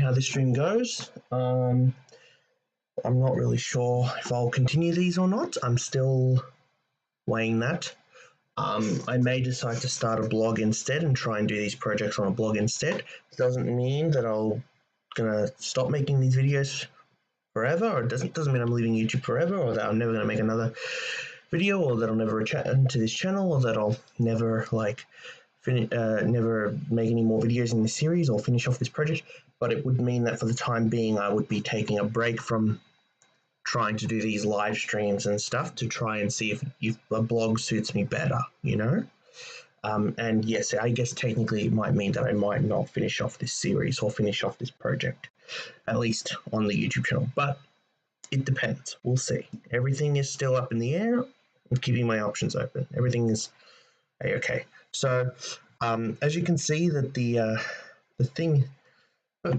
how this stream goes. I'm not really sure if I'll continue these or not. I'm still weighing that. I may decide to start a blog instead and try and do these projects on a blog instead. It doesn't mean that I'm gonna stop making these videos forever, or it doesn't mean I'm leaving YouTube forever, or that I'm never gonna make another video, or that I'll never return to this channel, or that I'll never never make any more videos in this series or finish off this project. But it would mean that for the time being, I would be taking a break from trying to do these live streams and stuff to try and see if a blog suits me better, you know? And yes, I guess technically it might mean that I might not finish off this series or finish off this project, at least on the YouTube channel. But it depends. We'll see. Everything is still up in the air. I'm keeping my options open. Everything is okay. So, as you can see, that the thing,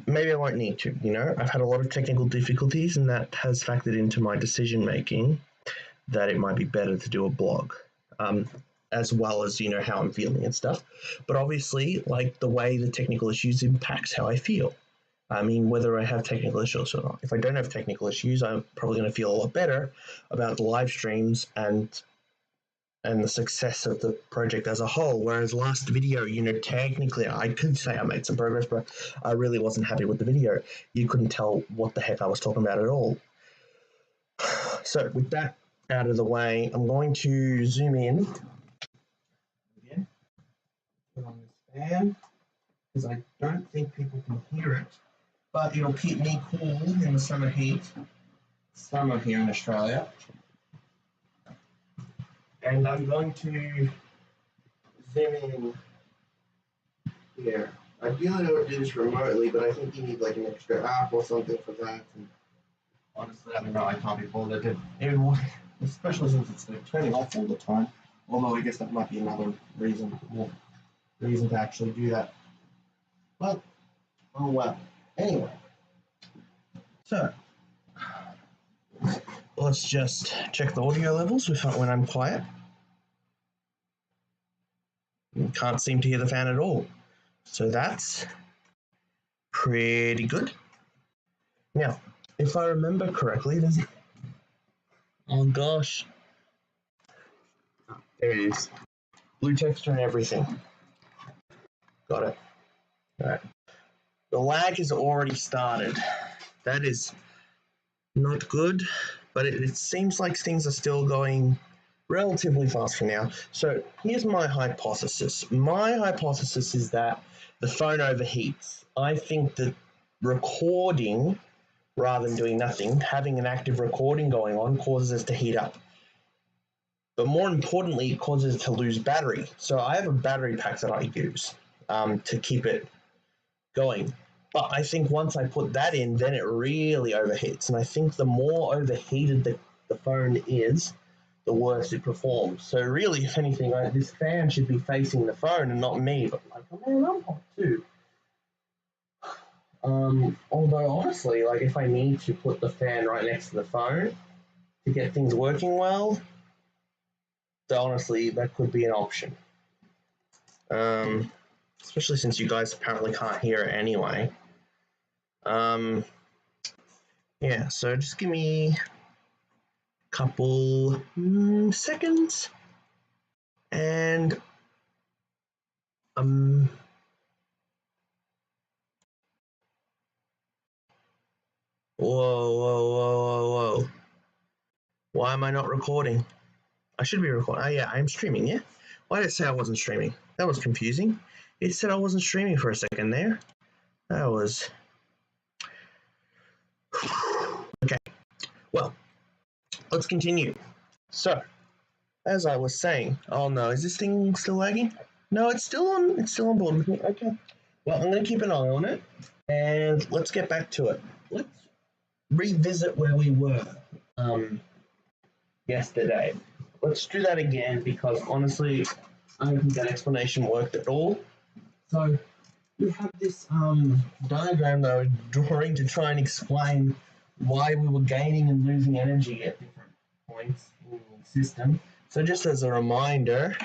maybe I won't need to, you know, I've had a lot of technical difficulties, and that has factored into my decision making that it might be better to do a blog, as well as, you know, how I'm feeling and stuff. But obviously, like, the way the technical issues impacts how I feel. I mean, whether I have technical issues or not. If I don't have technical issues, I'm probably going to feel a lot better about the live streams and the success of the project as a whole. Whereas last video, you know, technically I could say I made some progress, but I really wasn't happy with the video. You couldn't tell what the heck I was talking about at all. So with that out of the way, I'm going to zoom in again, put on this fan, because I don't think people can hear it, but it'll keep me cool in the summer heat. Summer here in Australia. And I'm going to zoom in here. Ideally, I would do this remotely, but I think you need like an extra app or something for that. And honestly, I don't know. I can't be bothered. Especially since it's like turning off all the time. Although I guess that might be another reason to actually do that. But oh well. Anyway, so let's just check the audio levels when I'm quiet. Can't seem to hear the fan at all. So that's pretty good. Now, if I remember correctly, there's... Oh gosh. There it is. Blue texture and everything. Got it. All right. The lag has already started. That is not good, but it seems like things are still going relatively fast for now. So here's my hypothesis. My hypothesis is that the phone overheats. I think that recording, rather than doing nothing, having an active recording going on causes it to heat up. But more importantly, it causes it to lose battery. So I have a battery pack that I use to keep it going. But I think once I put that in, then it really overheats. And I think the more overheated the phone is, the worse it performs. So really, if anything, this fan should be facing the phone and not me. But like, oh man, I'm hot too. Although honestly, like, if I need to put the fan right next to the phone to get things working well, so honestly, that could be an option. Especially since you guys apparently can't hear it anyway. Yeah, so just give me couple seconds, and whoa, why am I not recording? I should be recording. Oh yeah, I'm streaming. Yeah, why did it say I wasn't streaming? That was confusing. It said I wasn't streaming for a second there. That was okay. Well, let's continue. So, as I was saying, oh no, is this thing still lagging? No, it's still on. It's still on board with me. Okay. Well, I'm going to keep an eye on it, and let's get back to it. Let's revisit where we were yesterday. Let's do that again, because honestly, I don't think that explanation worked at all. So we have this diagram that I was drawing to try and explain why we were gaining and losing energy at different points in the system. So just as a reminder,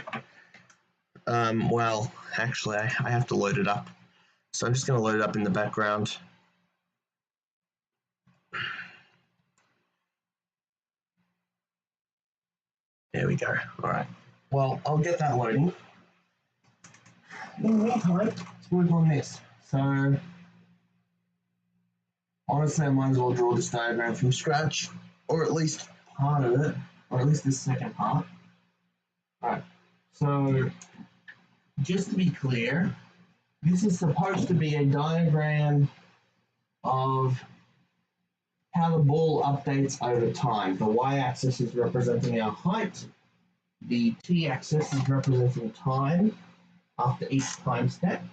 well, actually, I have to load it up. So I'm just going to load it up in the background. There we go. All right. Well, I'll get that loading. In the meantime, let's work on this. So, honestly, I might as well draw this diagram from scratch, or at least part of it, or at least this second part. All right. So, just to be clear, this is supposed to be a diagram of how the ball updates over time. The y-axis is representing our height. The t-axis is representing time after each time step.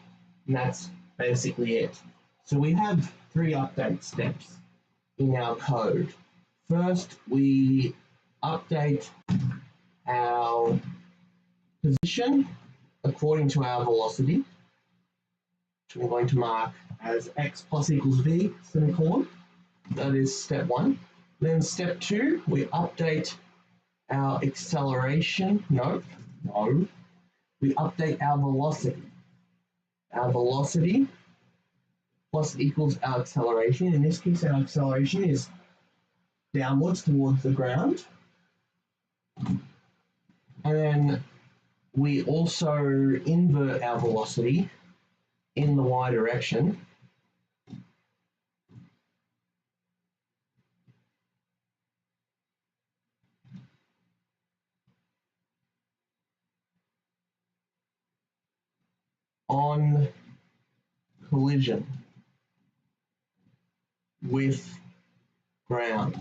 And that's basically it. So we have 3 update steps in our code. First, we update our position according to our velocity, which we're going to mark as x plus equals v, semicolon. That is step 1. Then step 2, we update our acceleration. No. We update our velocity. Our velocity plus equals our acceleration. In this case, our acceleration is downwards towards the ground. And then we also invert our velocity in the y direction. On collision with ground.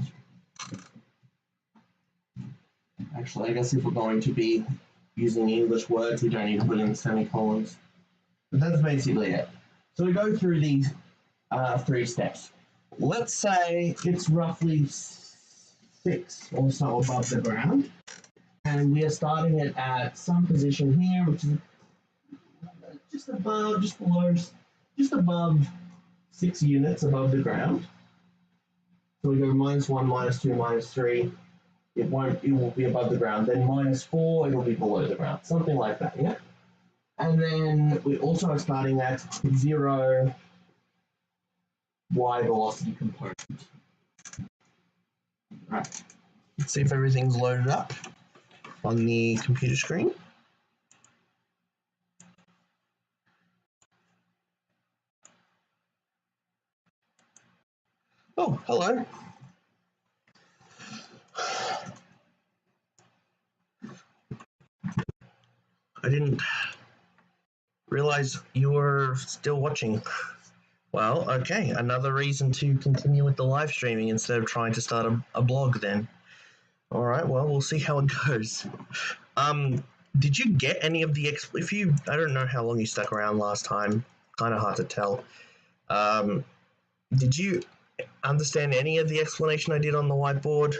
Actually, I guess if we're going to be using English words, we don't need to put in semicolons. But that's basically it. So we go through these 3 steps. Let's say it's roughly 6 or so above the ground, and we are starting it at some position here, which is just above 6 units above the ground. So we go -1, -2, -3. It will be above the ground. Then -4, it'll be below the ground. Something like that, yeah? And then we also are starting at 0 y velocity component. Right. Let's see if everything's loaded up on the computer screen. Oh, hello. I didn't realize you were still watching. Well, okay, another reason to continue with the live streaming instead of trying to start a blog then. All right, well, we'll see how it goes. Did you get any of the I don't know how long you stuck around last time, kind of hard to tell. Did you understand any of the explanation I did on the whiteboard?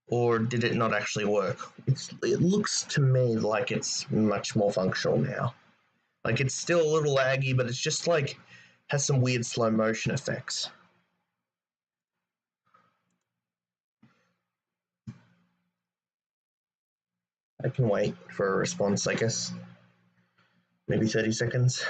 Or did it not actually work? It looks to me like it's much more functional now. Like, it's still a little laggy, but it's just like has some weird slow motion effects. I can wait for a response, I guess. Maybe 30 seconds.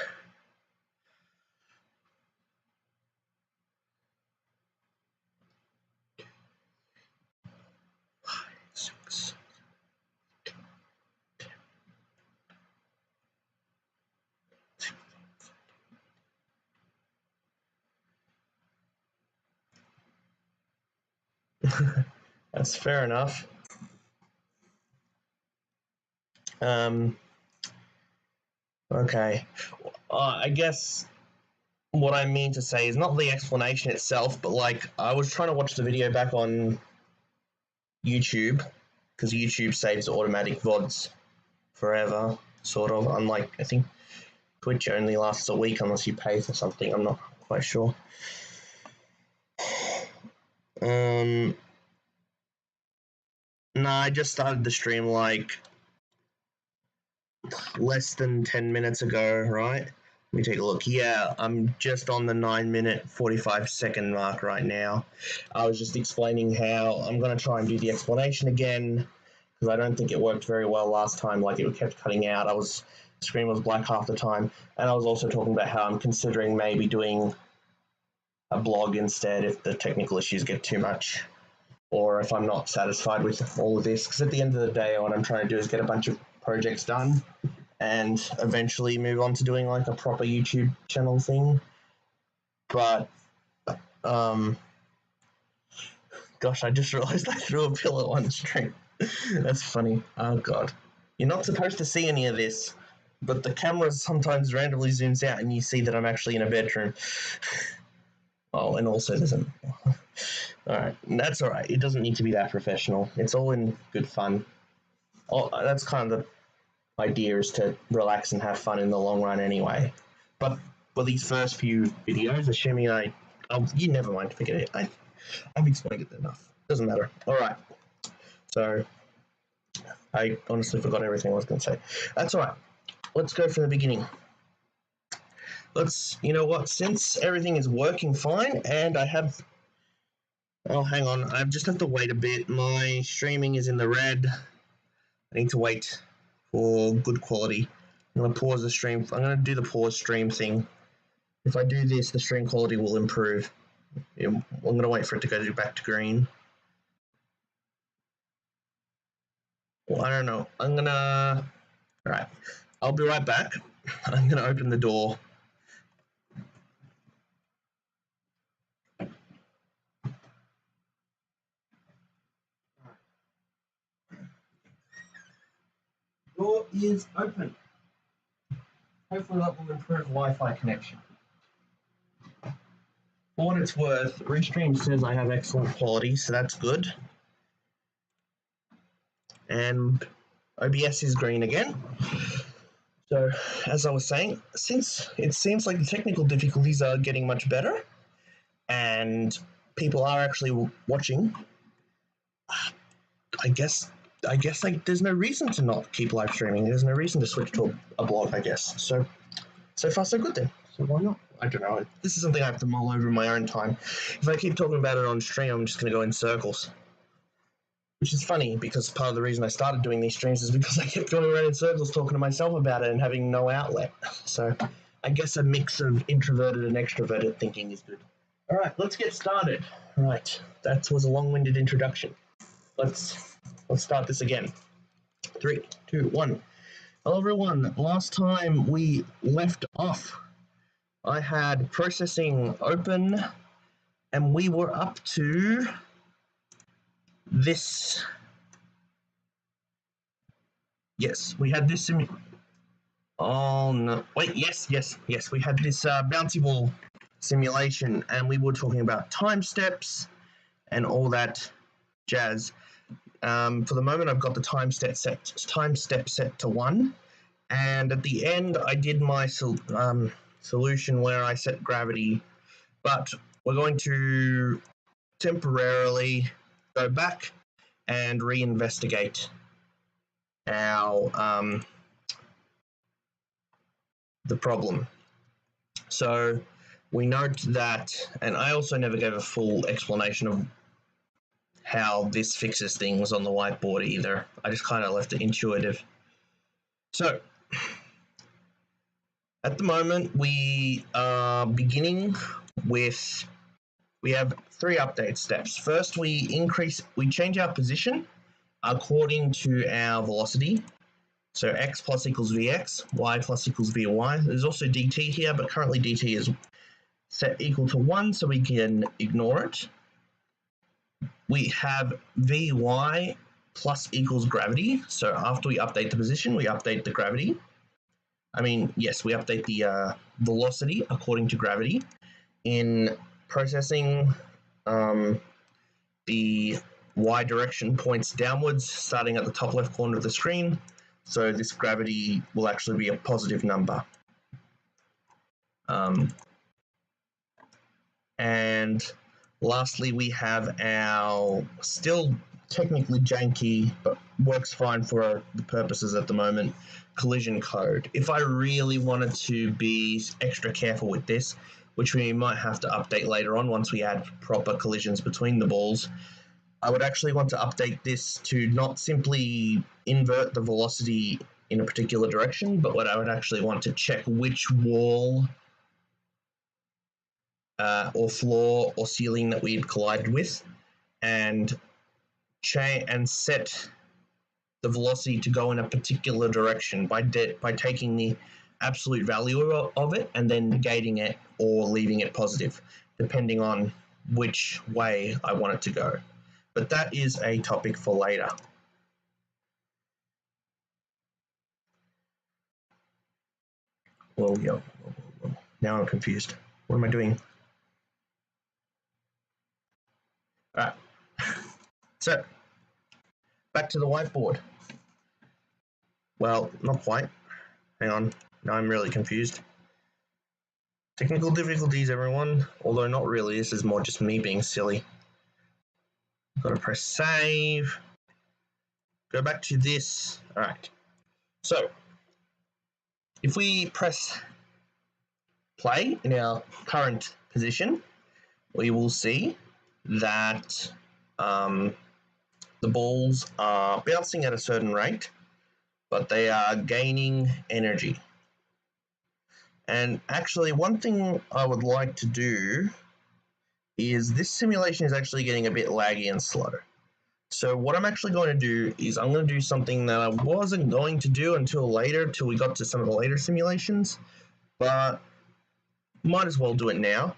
That's fair enough. Okay. I guess what I mean to say is not the explanation itself, but like I was trying to watch the video back on YouTube because YouTube saves automatic VODs forever, sort of. Unlike, I think Twitch only lasts a week unless you pay for something. I'm not quite sure. No, I just started the stream like less than 10 minutes ago, right? Let me take a look. Yeah, I'm just on the 9-minute 45-second mark right now. I was just explaining how I'm going to try and do the explanation again because I don't think it worked very well last time. Like, it kept cutting out. The screen was black half the time. And I was also talking about how I'm considering maybe doing a blog instead if the technical issues get too much. or if I'm not satisfied with all of this. Because at the end of the day, what I'm trying to do is get a bunch of projects done and eventually move on to doing like a proper YouTube channel thing. But gosh, I just realized I threw a pillow on stream. That's funny. Oh god. You're not supposed to see any of this, but the camera sometimes randomly zooms out and you see that I'm actually in a bedroom. Oh, and also there's an... Alright, that's alright. It doesn't need to be that professional. It's all in good fun. Oh, that's kind of the idea, is to relax and have fun in the long run anyway. But for these first few videos, assuming you never mind, forget it. I've explained it enough. Doesn't matter. Alright. So, I honestly forgot everything I was going to say. That's alright. Let's go from the beginning. You know what, since everything is working fine and I have... Oh, hang on. I just have to wait a bit. My streaming is in the red. I need to wait for good quality. I'm going to pause the stream. I'm going to do the pause stream thing. If I do this, the stream quality will improve. I'm going to wait for it to go back to green. Well, I don't know. I'm going to... Alright. I'll be right back. I'm going to open the door. Door is open. Hopefully that will improve Wi-Fi connection. For what it's worth, Restream says I have excellent quality, so that's good. And OBS is green again. So, as I was saying, since it seems like the technical difficulties are getting much better, and people are actually watching, I guess like there's no reason to not keep live streaming. There's no reason to switch to a blog, I guess. So far so good then. So why not? I don't know. This is something I have to mull over in my own time. If I keep talking about it on stream, I'm just going to go in circles. Which is funny, because part of the reason I started doing these streams is because I kept going around in circles talking to myself about it and having no outlet. So I guess a mix of introverted and extroverted thinking is good. All right, let's get started. All right, that was a long-winded introduction. Let's start this again. 3, 2, 1. Hello everyone. Last time we left off, I had processing open, and we were up to this. Yes, we had this. Oh no! Wait, yes. We had this bouncy ball simulation, and we were talking about time steps and all that jazz. For the moment, I've got the time step set to 1, and at the end, I did my solution where I set gravity. But we're going to temporarily go back and reinvestigate our the problem. So we note that, and I also never gave a full explanation of how this fixes things on the whiteboard either. I just kind of left it intuitive. So at the moment, we are beginning with, we have 3 update steps. First, we change our position according to our velocity. So x plus equals vx, y plus equals vy. There's also dt here, but currently dt is set equal to 1, so we can ignore it. We have vy plus equals gravity. So after we update the position, we update the gravity. Yes, we update the velocity according to gravity. In processing, the y direction points downwards, starting at the top left corner of the screen. So this gravity will actually be a positive number. And lastly, we have our still technically janky, but works fine for the purposes at the moment, collision code. If I really wanted to be extra careful with this, which we might have to update later on once we add proper collisions between the balls, I would actually want to update this to not simply invert the velocity in a particular direction, but what I would actually want to check which wall or floor or ceiling that we had collided with, and and set the velocity to go in a particular direction by taking the absolute value of it and then negating it or leaving it positive, depending on which way I want it to go. But that is a topic for later. Whoa, yo. Now I'm confused. What am I doing? All right. So, back to the whiteboard. Well, not quite. Hang on. Now I'm really confused. Technical difficulties, everyone. Although not really. This is more just me being silly. Gotta press save. Go back to this. All right. So, if we press play in our current position, we will see that the balls are bouncing at a certain rate, but they are gaining energy. And actually, one thing I would like to do is this simulation is actually getting a bit laggy and slow. So what I'm actually going to do is I'm going to do something that I wasn't going to do until later, till we got to some of the later simulations, but might as well do it now.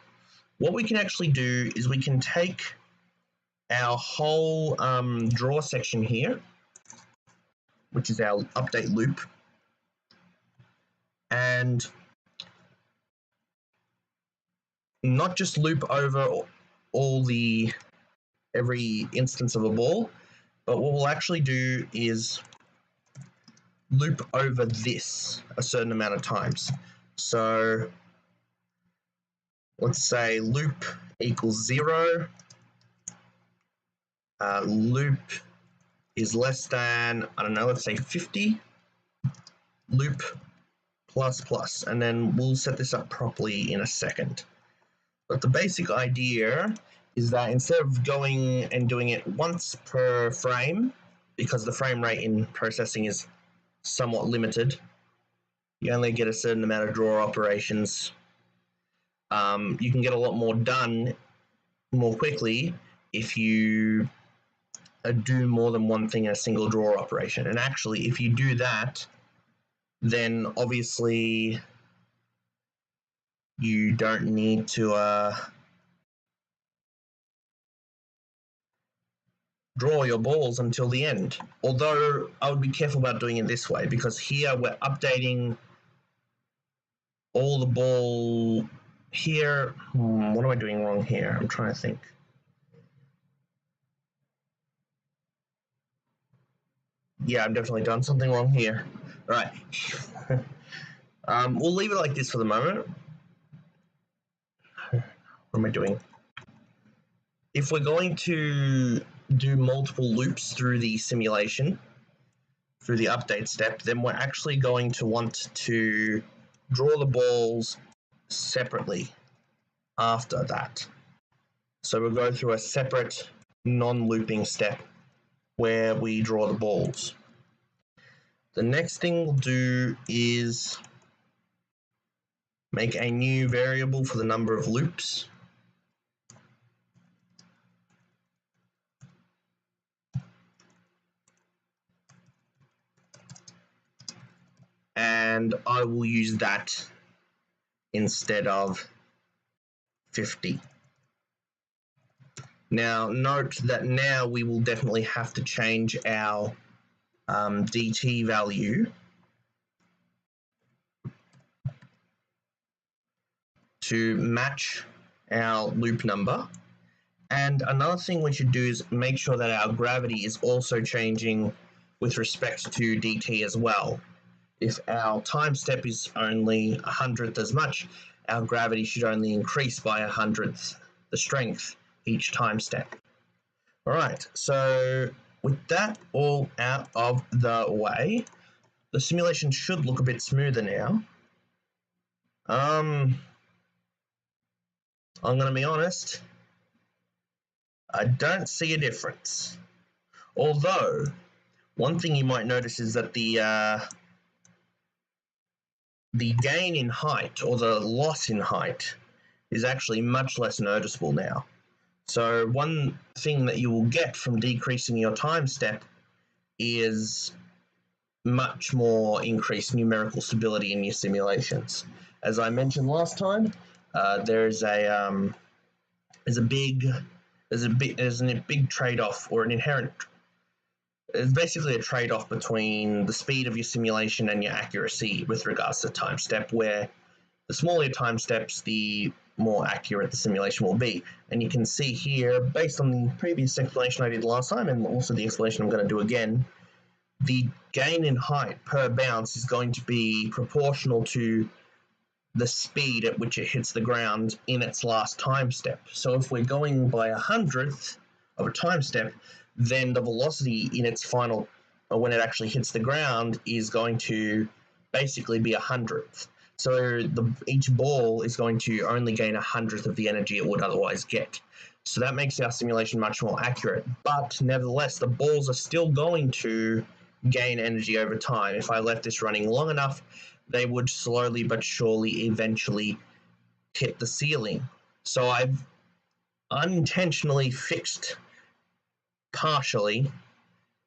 What we can actually do is we can take our whole draw section here, which is our update loop, and not just loop over every instance of a ball, but what we'll actually do is loop over this a certain amount of times. So let's say loop equals 0, loop is less than, I don't know, let's say 50, loop plus plus, and then we'll set this up properly in a second. But the basic idea is that instead of going and doing it once per frame, because the frame rate in processing is somewhat limited, you only get a certain amount of draw operations. You can get a lot more done more quickly if you do more than one thing in a single draw operation. And actually, if you do that, then obviously you don't need to draw your balls until the end. Although I would be careful about doing it this way, because here we're updating all the ball here. What am I doing wrong here? I'm trying to think. Yeah, I've definitely done something wrong here. Right. We'll leave it like this for the moment. What am I doing? If we're going to do multiple loops through the simulation, through the update step, then we're actually going to want to draw the balls separately after that. So we'll go through a separate non-looping step where we draw the balls. The next thing we'll do is make a new variable for the number of loops. And I will use that instead of 50. Now, note that now we will definitely have to change our DT value to match our loop number. And another thing we should do is make sure that our gravity is also changing with respect to DT as well. If our time step is only 100th as much, our gravity should only increase by 100th the strength each time step. All right, so with that all out of the way, the simulation should look a bit smoother now. I'm going to be honest, I don't see a difference. Although, one thing you might notice is that the gain in height, or the loss in height, is actually much less noticeable now. So one thing that you will get from decreasing your time step is much more increased numerical stability in your simulations. As I mentioned last time, there's a big trade-off, or an inherent. It's basically a trade-off between the speed of your simulation and your accuracy with regards to time step, where the smaller your time steps, the more accurate the simulation will be. And you can see here, based on the previous explanation I did last time, and also the explanation I'm going to do again, the gain in height per bounce is going to be proportional to the speed at which it hits the ground in its last time step. So if we're going by 100th of a time step, then the velocity in its final, or when it actually hits the ground, is going to basically be 100th. So each ball is going to only gain 100th of the energy it would otherwise get. So that makes our simulation much more accurate. But nevertheless, the balls are still going to gain energy over time. If I left this running long enough, they would slowly but surely eventually hit the ceiling. So I've unintentionally fixed partially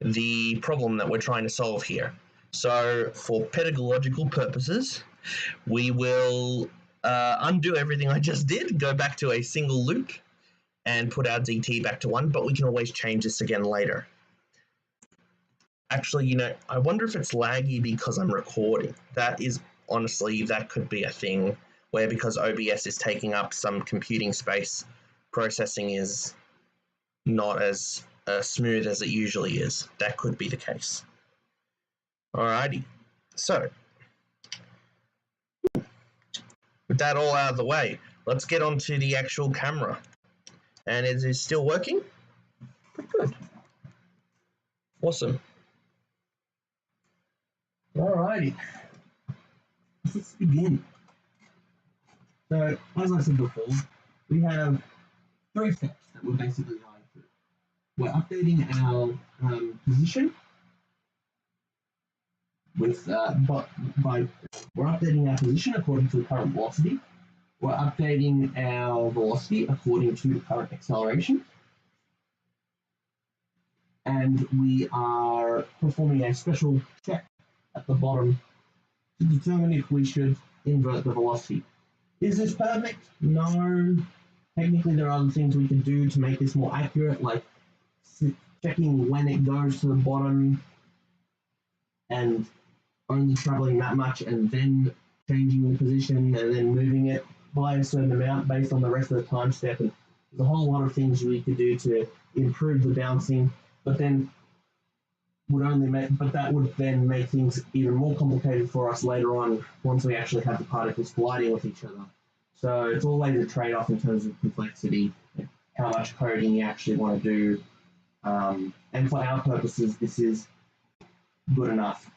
the problem that we're trying to solve here. So for pedagogical purposes, we will undo everything I just did, go back to a single loop, and put our DT back to 1, but we can always change this again later. Actually, I wonder if it's laggy because I'm recording. That could be a thing where, because OBS is taking up some computing space, processing is not as smooth as it usually is. That could be the case. Alrighty. So, with that all out of the way, let's get onto the actual camera. And it is still working? Good. Awesome. Alrighty. Let's begin. So, as I said before, we have 3 steps that we're basically going through. We're updating our position with we're updating our position according to the current velocity. We're updating our velocity according to the current acceleration. And we are performing a special check at the bottom to determine if we should invert the velocity. Is this perfect? No. Technically, there are other things we can do to make this more accurate, like checking when it goes to the bottom and only traveling that much, and then changing the position and then moving it by a certain amount based on the rest of the time step. And there's a whole lot of things we could do to improve the bouncing, but that would then make things even more complicated for us later on once we actually have the particles colliding with each other. So it's always a trade-off in terms of complexity, how much coding you actually want to do. And for our purposes, this is good enough.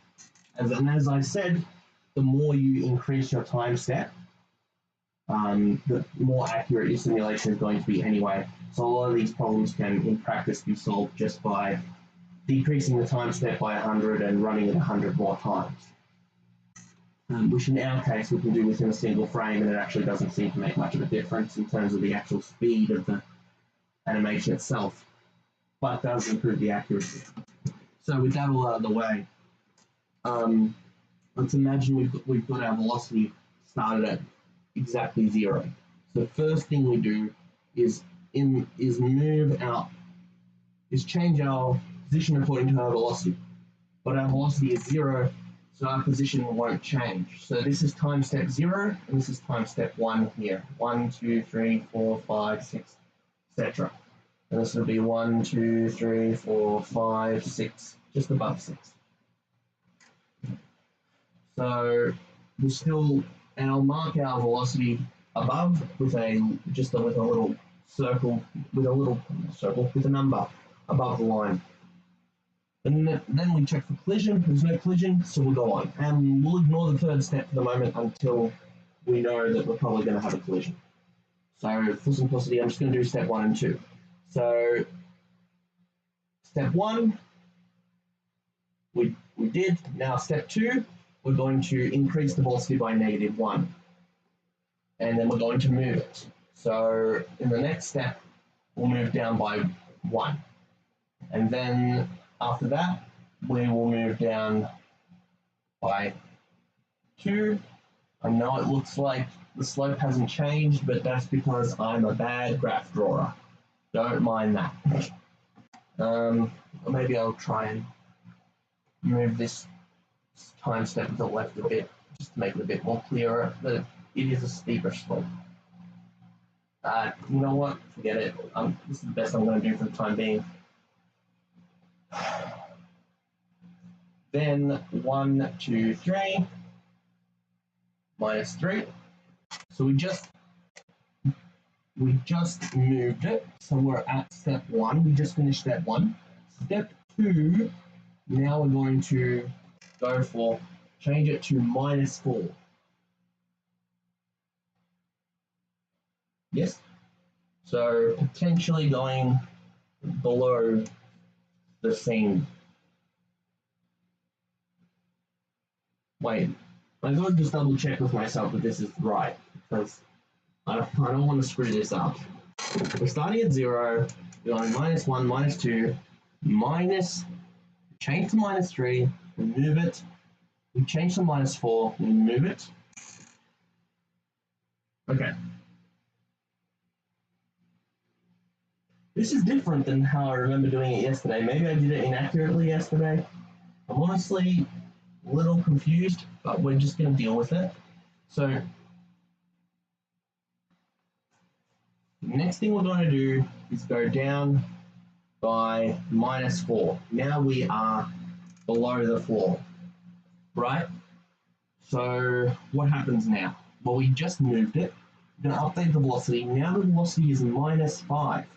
As I said, the more you increase your time step, the more accurate your simulation is going to be anyway. So a lot of these problems can, in practice, be solved just by decreasing the time step by 100 and running it 100 more times. Which in our case we can do within a single frame, and it actually doesn't seem to make much of a difference in terms of the actual speed of the animation itself, but does improve the accuracy. So with that all out of the way, let's imagine we've got our velocity started at exactly 0. So the first thing we do is change our position according to our velocity, but our velocity is 0. So our position won't change. So this is time step 0, and this is time step 1 here. 1, 2, 3, 4, 5, 6, etc. And this will be 1, 2, 3, 4, 5, 6, just above 6. So and I'll mark our velocity above with a little circle, with a number above the line. And then we check for collision. There's no collision, so we'll go on. And we'll ignore the third step for the moment until we know that we're probably going to have a collision. So for simplicity, I'm just going to do step 1 and 2. So step 1, we did. Now step 2, we're going to increase the velocity by -1. And then we're going to move it. So in the next step, we'll move down by 1. And then after that, we will move down by 2. I know it looks like the slope hasn't changed, but that's because I'm a bad graph drawer. Don't mind that. Maybe I'll try and move this time step to the left a bit, just to make it a bit more clearer that it is a steeper slope. You know what? Forget it. This is the best I'm going to do for the time being. Then 1, 2, 3, minus 3. So we just moved it. So we're at step 1. We just finished step 1. Step 2, now we're going to go for, change it to minus 4. Yes? So potentially going below the scene. Wait, I gotta just double check with myself that this is right, because I don't want to screw this up. We're starting at 0, we're going minus 1, minus 2, minus, change to minus 3, remove it, we change to minus 4, we move it. Okay. This is different than how I remember doing it yesterday. Maybe I did it inaccurately yesterday. I'm honestly a little confused, but we're just going to deal with it. So the next thing we're going to do is go down by minus 4. Now we are below the floor, right? So what happens now? Well, we just moved it. We're going to update the velocity. Now the velocity is minus 5.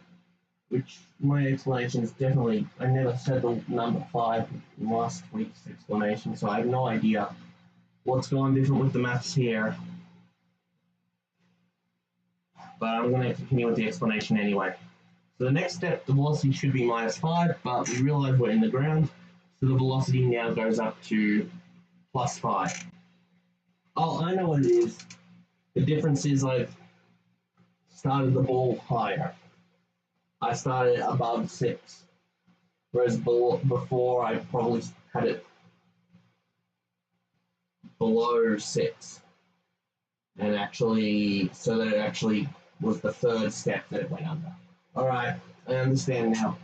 Which my explanation is definitely, I never said the number 5 in last week's explanation, so I have no idea what's going different with the maths here. But I'm going to continue with the explanation anyway. So the next step, the velocity should be minus 5, but we realize we're in the ground, so the velocity now goes up to plus 5. Oh, I know what it is. The difference is I've started the ball higher. I started above 6, whereas before I probably had it below 6. And actually, so that it actually was the 3rd step that it went under. All right, I understand now.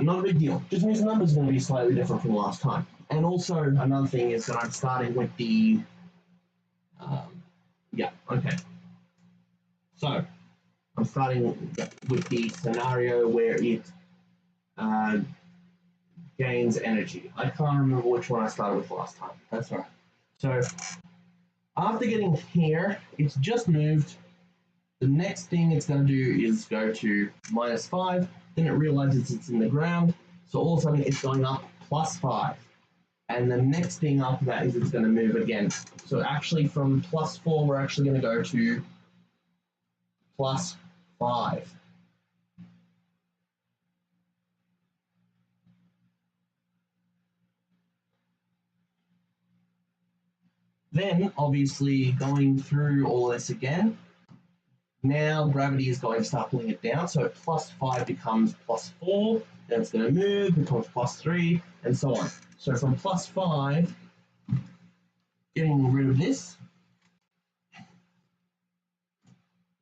Not a big deal. Just means the numbers are going to be slightly different from last time. And also, another thing is that I'm starting with the... yeah, okay. So, I'm starting with the scenario where it gains energy. I can't remember which one I started with last time. That's right. So after getting here, it's just moved. The next thing it's going to do is go to minus 5. Then it realizes it's in the ground. So all of a sudden it's going up plus 5. And the next thing after that is it's going to move again. So actually from plus 4, we're actually going to go to plus 5. Then, obviously, going through all this again, now gravity is going to start pulling it down, so plus 5 becomes plus 4, then it's going to move, becomes plus 3, and so on. So from plus 5, getting rid of this,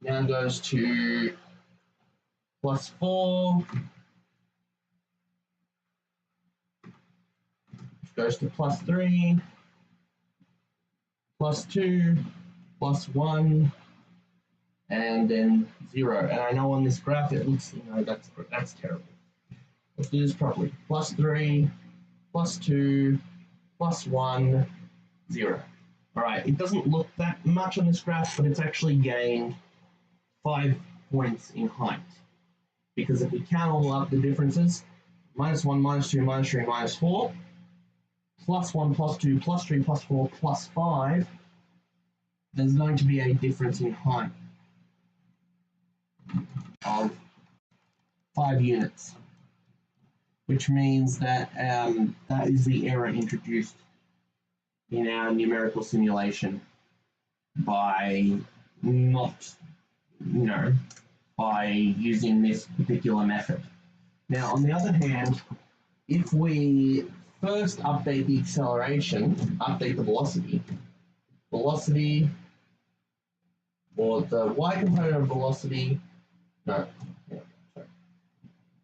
now goes to plus 4, which goes to plus 3, plus 2, plus 1, and then 0. And I know on this graph it looks, that's terrible. Let's do this properly. Plus 3, plus 2, plus 1, 0. All right, it doesn't look that much on this graph, but it's actually gained 5 points in height. Because if we count all up the differences, minus 1, minus 2, minus 3, minus 4, plus 1, plus 2, plus 3, plus 4, plus 5, there's going to be a difference in height of 5 units, which means that that is the error introduced in our numerical simulation by not, by using this particular method. Now, on the other hand, if we first update the acceleration, update the velocity, or the y component of velocity, no, sorry,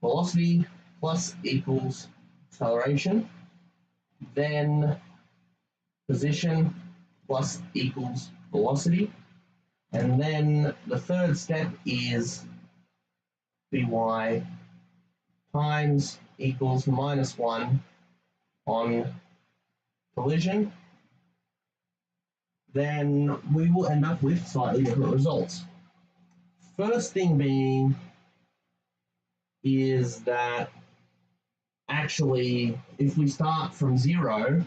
velocity plus equals acceleration, then position plus equals velocity, and then the third step is Vy times equals -1 on collision, then we will end up with slightly different results. First thing being is that actually, if we start from 0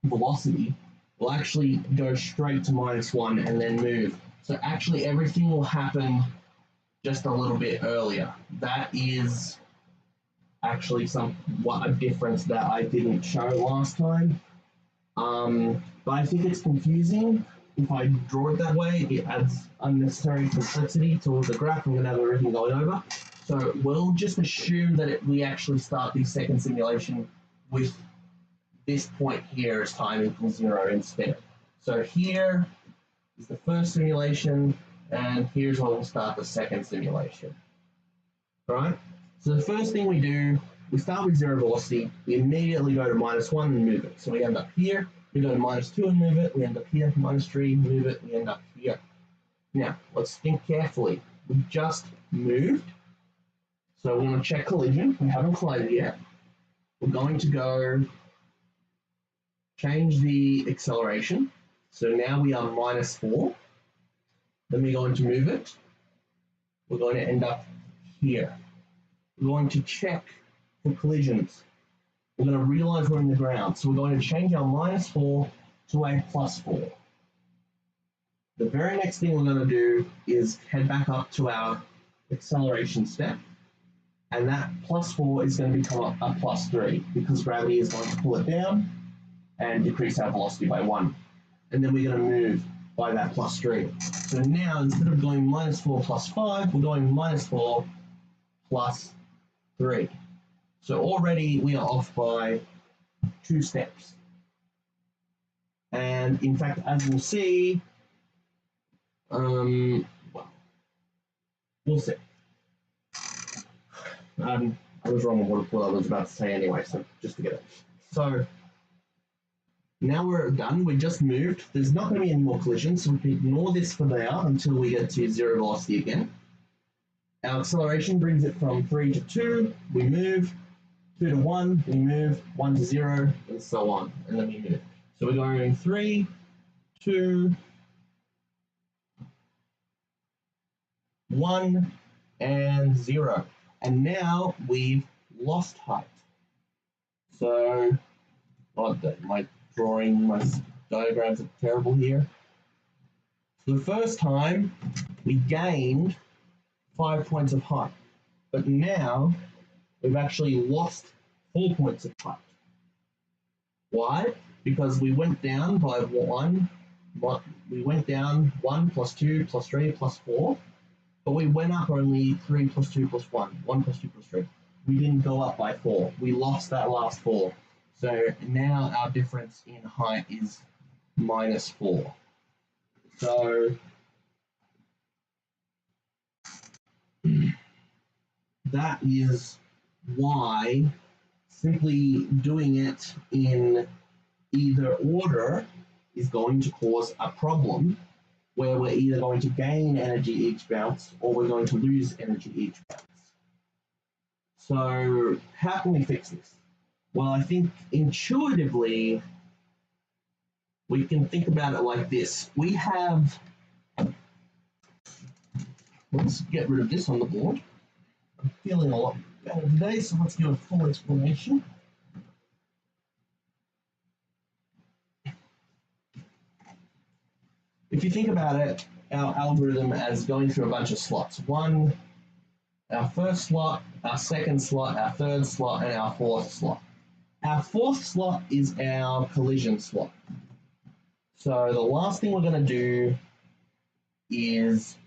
velocity, we'll actually go straight to -1 and then move. So actually everything will happen just a little bit earlier. That is actually a difference that I didn't show last time. But I think it's confusing. If I draw it that way, it adds unnecessary complexity to the graph. I'm going to have everything going over. So we'll just assume that we actually start the second simulation with this point here as time equals 0 instead. So here is the first simulation, and here's where we'll start the second simulation. All right? So the first thing we do, we start with 0 velocity, we immediately go to -1 and move it. So we end up here, we go to -2 and move it, we end up here, -3, move it, we end up here. Now, let's think carefully. We just moved, so we want to check collision, we haven't collided yet. We're going to go change the acceleration, so now we are -4. Then we're going to move it, we're going to end up here. We're going to check for collisions. We're going to realize we're in the ground. So we're going to change our -4 to a +4. The very next thing we're going to do is head back up to our acceleration step. And that +4 is going to become a +3 because gravity is going to pull it down and decrease our velocity by 1. And then we're going to move by that +3. So now instead of going -4 + 5, we're going -4 + 3. So already we are off by 2 steps. And in fact, as we'll see, well, we'll see. I was wrong on what I was about to say anyway, so just to get it. So now we're done, we just moved. There's not going to be any more collisions, so we can ignore this for now until we get to 0 velocity again. Our acceleration brings it from 3 to 2, we move, 2 to 1, we move, 1 to 0, and so on, and then we move. So we're going 3, 2, 1, and 0. And now we've lost height. So, my diagrams are terrible here. So the first time, we gained 5 points of height. But now, we've actually lost 4 points of height. Why? Because we went down by 1. We went down 1 + 2 + 3 + 4. But we went up only 3 + 2 + 1. 1 + 2 + 3. We didn't go up by 4. We lost that last 4. So now our difference in height is -4. So that is why simply doing it in either order is going to cause a problem where we're either going to gain energy each bounce or we're going to lose energy each bounce. So how can we fix this? Well, I think intuitively we can think about it like this. We have, let's get rid of this on the board. I'm feeling a lot better today, so let's give a full explanation. If you think about it, our algorithm as going through a bunch of slots. Our first slot, our second slot, our third slot, and our fourth slot. Our fourth slot is our collision slot. So the last thing we're going to do is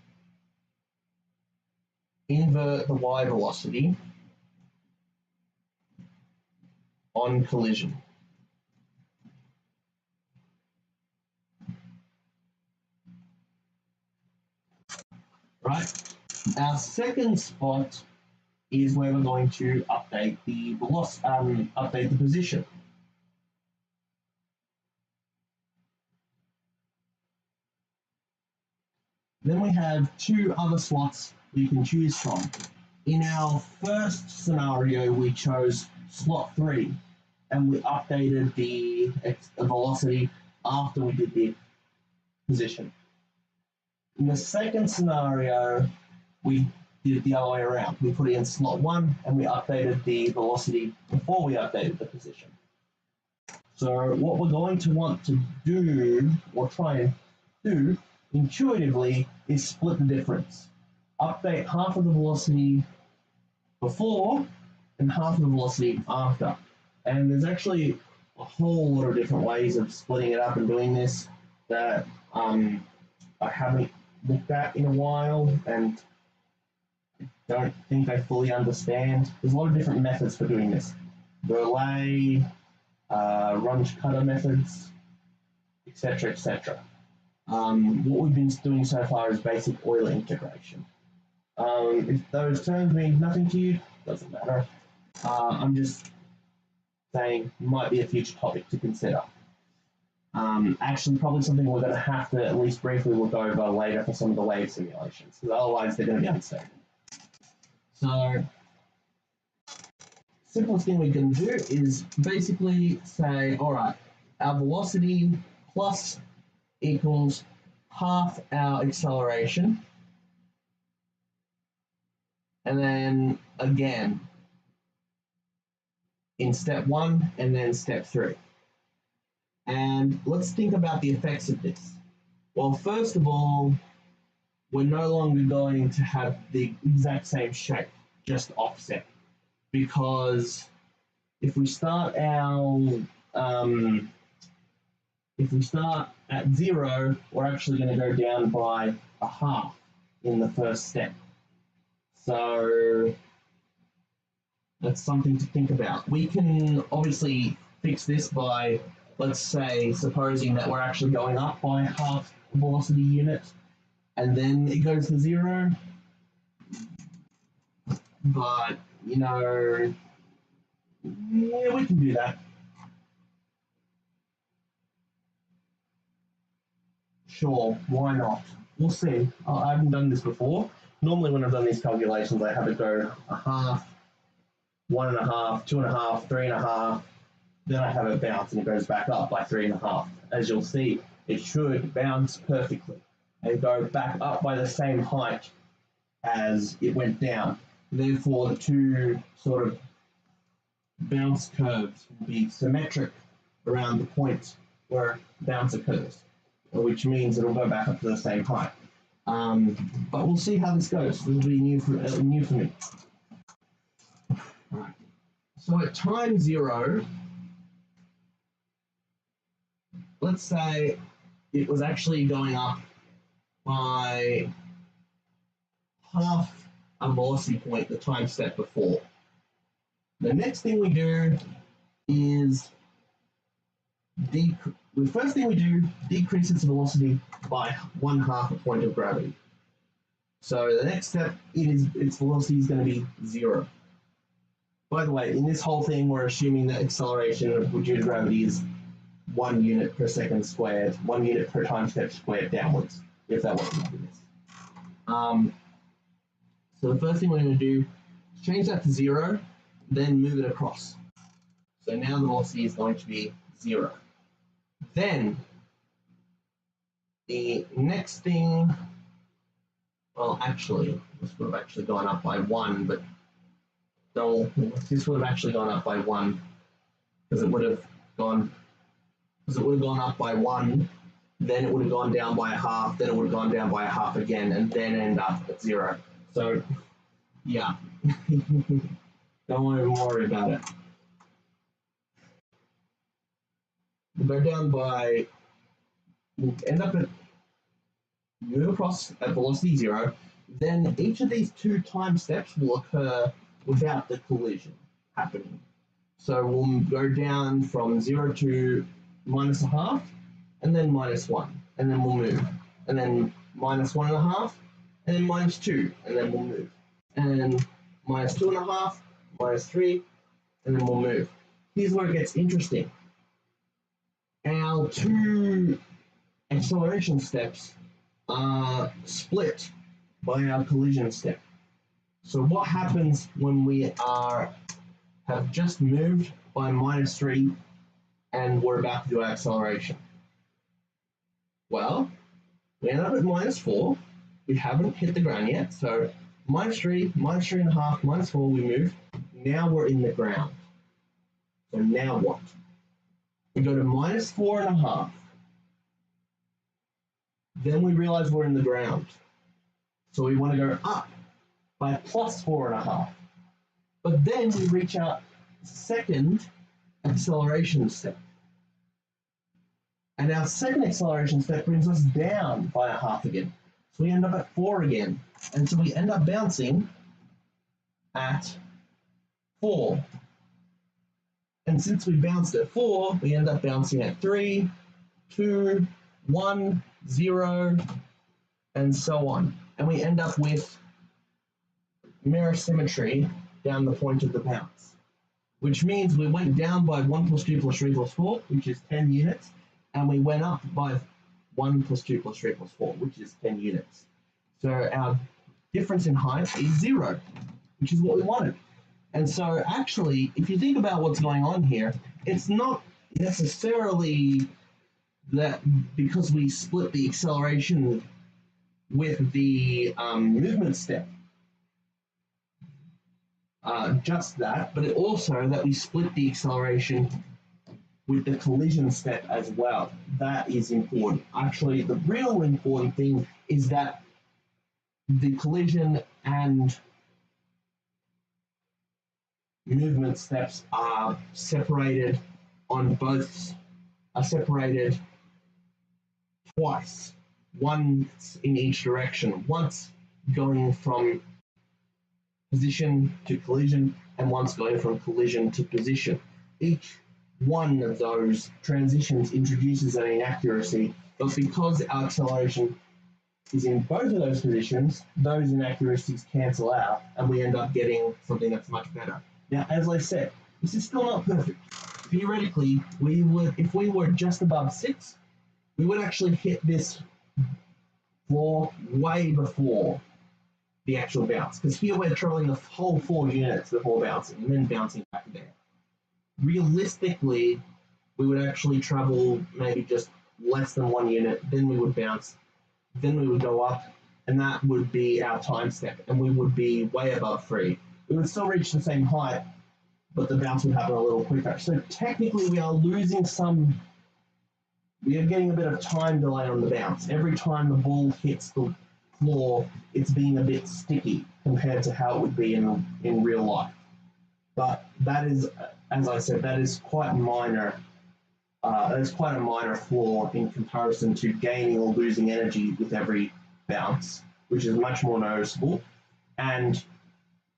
invert the y velocity on collision. Right? Our second spot is where we're going to update the update the position. Then we have two other slots we can choose from. In our first scenario, we chose slot 3, and we updated the velocity after we did the position. In the second scenario, we did it the other way around. We put it in slot 1, and we updated the velocity before we updated the position. So what we're going to want to do, or try and do, intuitively, is split the difference. Update half of the velocity before and half of the velocity after. And there's actually a whole lot of different ways of splitting it up and doing this that I haven't looked at in a while and don't think I fully understand. There's a lot of different methods for doing this. Relay, runge cutter methods, etc., etc. What we've been doing so far is basic Euler integration. If those terms mean nothing to you, doesn't matter. I'm just saying might be a future topic to consider. Actually, probably something we're going to have to at least briefly look over later for some of the wave simulations, because otherwise they're going to be unstable. So, simplest thing we can do is basically say, all right, our velocity plus equals half our acceleration, and then again in step 1 and then step 3. And let's think about the effects of this. Well, first of all, we're no longer going to have the exact same shape, just offset, because if we start at 0, we're actually going to go down by a half in the first step. So that's something to think about. We can obviously fix this by, let's say, supposing that we're actually going up by half velocity unit, and then it goes to 0. But, yeah, we can do that. Sure, why not? We'll see. I haven't done this before. Normally when I've done these calculations, I have it go a half, 1.5, 2.5, 3.5, then I have it bounce and it goes back up by 3.5. As you'll see, it should bounce perfectly and go back up by the same height as it went down. Therefore, the two sort of bounce curves will be symmetric around the point where bounce occurs, which means it'll go back up to the same height. But we'll see how this goes. This will be new for me. Right. So at time 0, let's say it was actually going up by half a velocity point the time step before. The next thing we do is the first thing we do, decrease its velocity by 1/2 a point of gravity. So the next step, its velocity is going to be 0. By the way, in this whole thing, we're assuming that acceleration due to gravity is 1 unit per second squared, 1 unit per time step squared downwards, if that wasn't obvious. So the first thing we're going to do is change that to 0, then move it across. So now the velocity is going to be 0. Then the next thing, well, actually, this would have actually gone up by 1, but this would have actually gone up by 1 because it would have gone up by 1, then it would have gone down by a half, then it would have gone down by a half again, and then end up at 0. So, yeah, don't even worry about it. We'll go down by, we'll end up at, move across at velocity 0, then each of these two time steps will occur without the collision happening. So we'll go down from 0 to minus a half, and then minus 1, and then we'll move. And then minus 1.5, and then minus 2, and then we'll move. And minus 2.5, minus 3, and then we'll move. Here's where it gets interesting. Our two acceleration steps are split by our collision step. So what happens when we have just moved by minus 3 and we're about to do our acceleration? Well, we end up at minus 4. We haven't hit the ground yet. So minus 3, minus 3.5, minus 4, we move. Now we're in the ground. So now what? We go to minus 4.5. Then we realize we're in the ground. So we want to go up by plus 4.5. But then we reach our second acceleration step. And our second acceleration step brings us down by a half again. So we end up at 4 again. And so we end up bouncing at 4. And since we bounced at 4, we end up bouncing at 3, 2, 1, 0, and so on. And we end up with mirror symmetry down the point of the bounce, which means we went down by 1 plus 2 plus 3 plus 4, which is 10 units, and we went up by 1 plus 2 plus 3 plus 4, which is 10 units. So our difference in height is 0, which is what we wanted. And so actually, if you think about what's going on here, it's not necessarily that because we split the acceleration with the movement step, just that, but it also that we split the acceleration with the collision step as well. That is important. Actually, the real important thing is that the collision and movement steps are separated twice, once in each direction, once going from position to collision and once going from collision to position. Each one of those transitions introduces an inaccuracy, but because our acceleration is in both of those positions, those inaccuracies cancel out and we end up getting something that's much better. Now, as I said, this is still not perfect. Theoretically, if we were just above 6, we would actually hit this floor way before the actual bounce, because here we're traveling the whole 4 units before bouncing and then bouncing back there. Realistically, we would actually travel maybe just less than 1 unit, then we would bounce, then we would go up, and that would be our time step, and we would be way above 3. We would still reach the same height, but the bounce would happen a little quicker. So technically we are getting a bit of time delay on the bounce. Every time the ball hits the floor, it's being a bit sticky compared to how it would be in real life. But that is, as I said, that is quite minor. That's quite a minor flaw in comparison to gaining or losing energy with every bounce, which is much more noticeable. And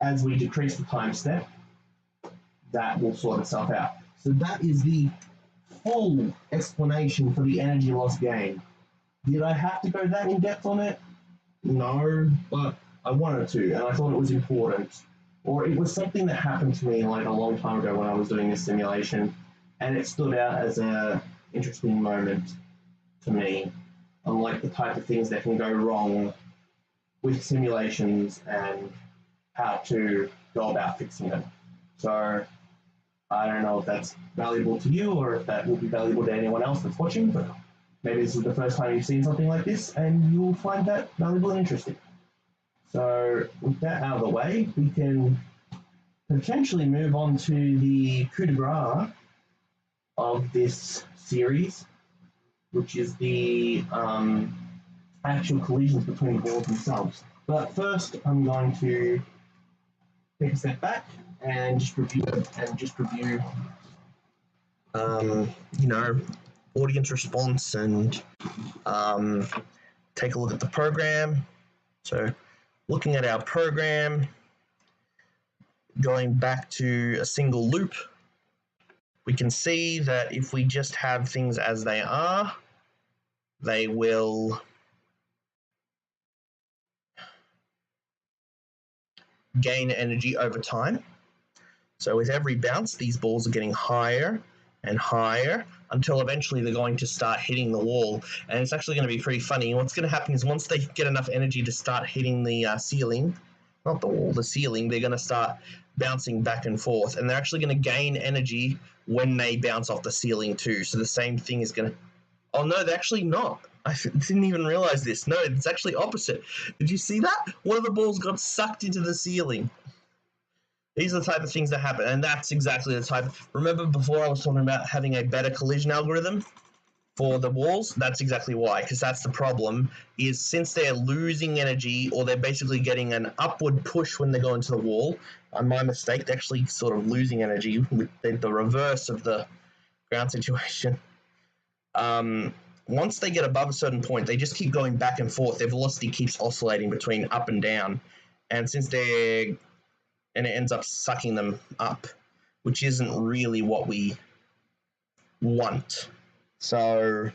as we decrease the time step, that will sort itself out. So that is the full explanation for the energy loss gain. Did I have to go that in depth on it? No, but I wanted to, and I thought it was important. Or it was something that happened to me like a long time ago when I was doing this simulation, and it stood out as an interesting moment to me, unlike the type of things that can go wrong with simulations and how to go about fixing them. So I don't know if that's valuable to you or if that will be valuable to anyone else that's watching, but maybe this is the first time you've seen something like this and you'll find that valuable and interesting. So with that out of the way, we can potentially move on to the coup de grace of this series, which is the actual collisions between the balls themselves. But first, I'm going to take a step back and just review audience response and take a look at the program. So looking at our program, going back to a single loop, we can see that if we just have things as they are, they will gain energy over time. So with every bounce, these balls are getting higher and higher until eventually they're going to start hitting the wall. And it's actually going to be pretty funny. What's going to happen is once they get enough energy to start hitting the ceiling, not the wall, the ceiling, they're going to start bouncing back and forth. And they're actually going to gain energy when they bounce off the ceiling too. So the same thing is going to... Oh no, they're actually not. I didn't even realize this. No, it's actually opposite. Did you see that? One of the balls got sucked into the ceiling. These are the type of things that happen, and that's exactly the type. Remember before I was talking about having a better collision algorithm for the walls? That's exactly why, because that's the problem, is since they're losing energy, or they're basically getting an upward push when they go into the wall, on my mistake, they're actually sort of losing energy with the reverse of the ground situation. Once they get above a certain point, they just keep going back and forth. Their velocity keeps oscillating between up and down, and since they're... and it ends up sucking them up, which isn't really what we want. So,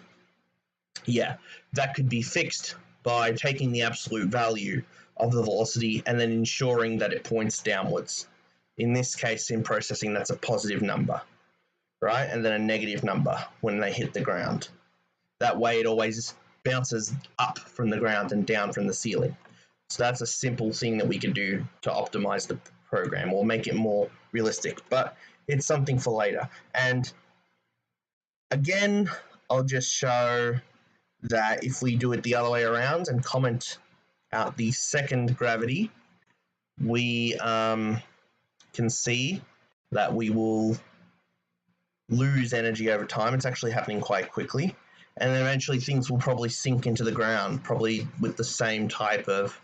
yeah, that could be fixed by taking the absolute value of the velocity and then ensuring that it points downwards. In this case, in processing, that's a positive number, right? And then a negative number when they hit the ground. That way it always bounces up from the ground and down from the ceiling. So that's a simple thing that we can do to optimize the program or make it more realistic, but it's something for later. And again, I'll just show that if we do it the other way around and comment out the second gravity, we can see that we will lose energy over time. It's actually happening quite quickly, and then eventually things will probably sink into the ground, probably with the same type of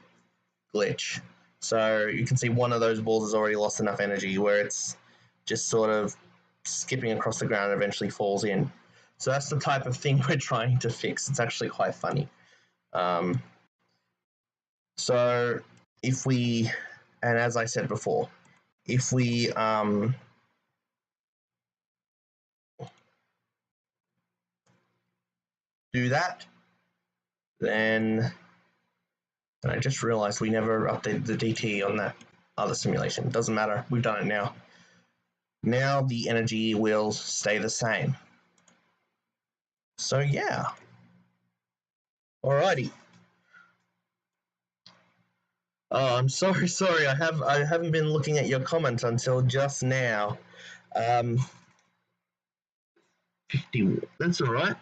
glitch. So you can see one of those balls has already lost enough energy where it's just sort of skipping across the ground and eventually falls in. So that's the type of thing we're trying to fix. It's actually quite funny. So if we, and as I said before, if we do that, then, and I just realized we never updated the DT on that other simulation. Doesn't matter, we've done it now. Now the energy will stay the same. So yeah. Alrighty. Oh, I'm sorry. I haven't been looking at your comment until just now. 50. That's all right.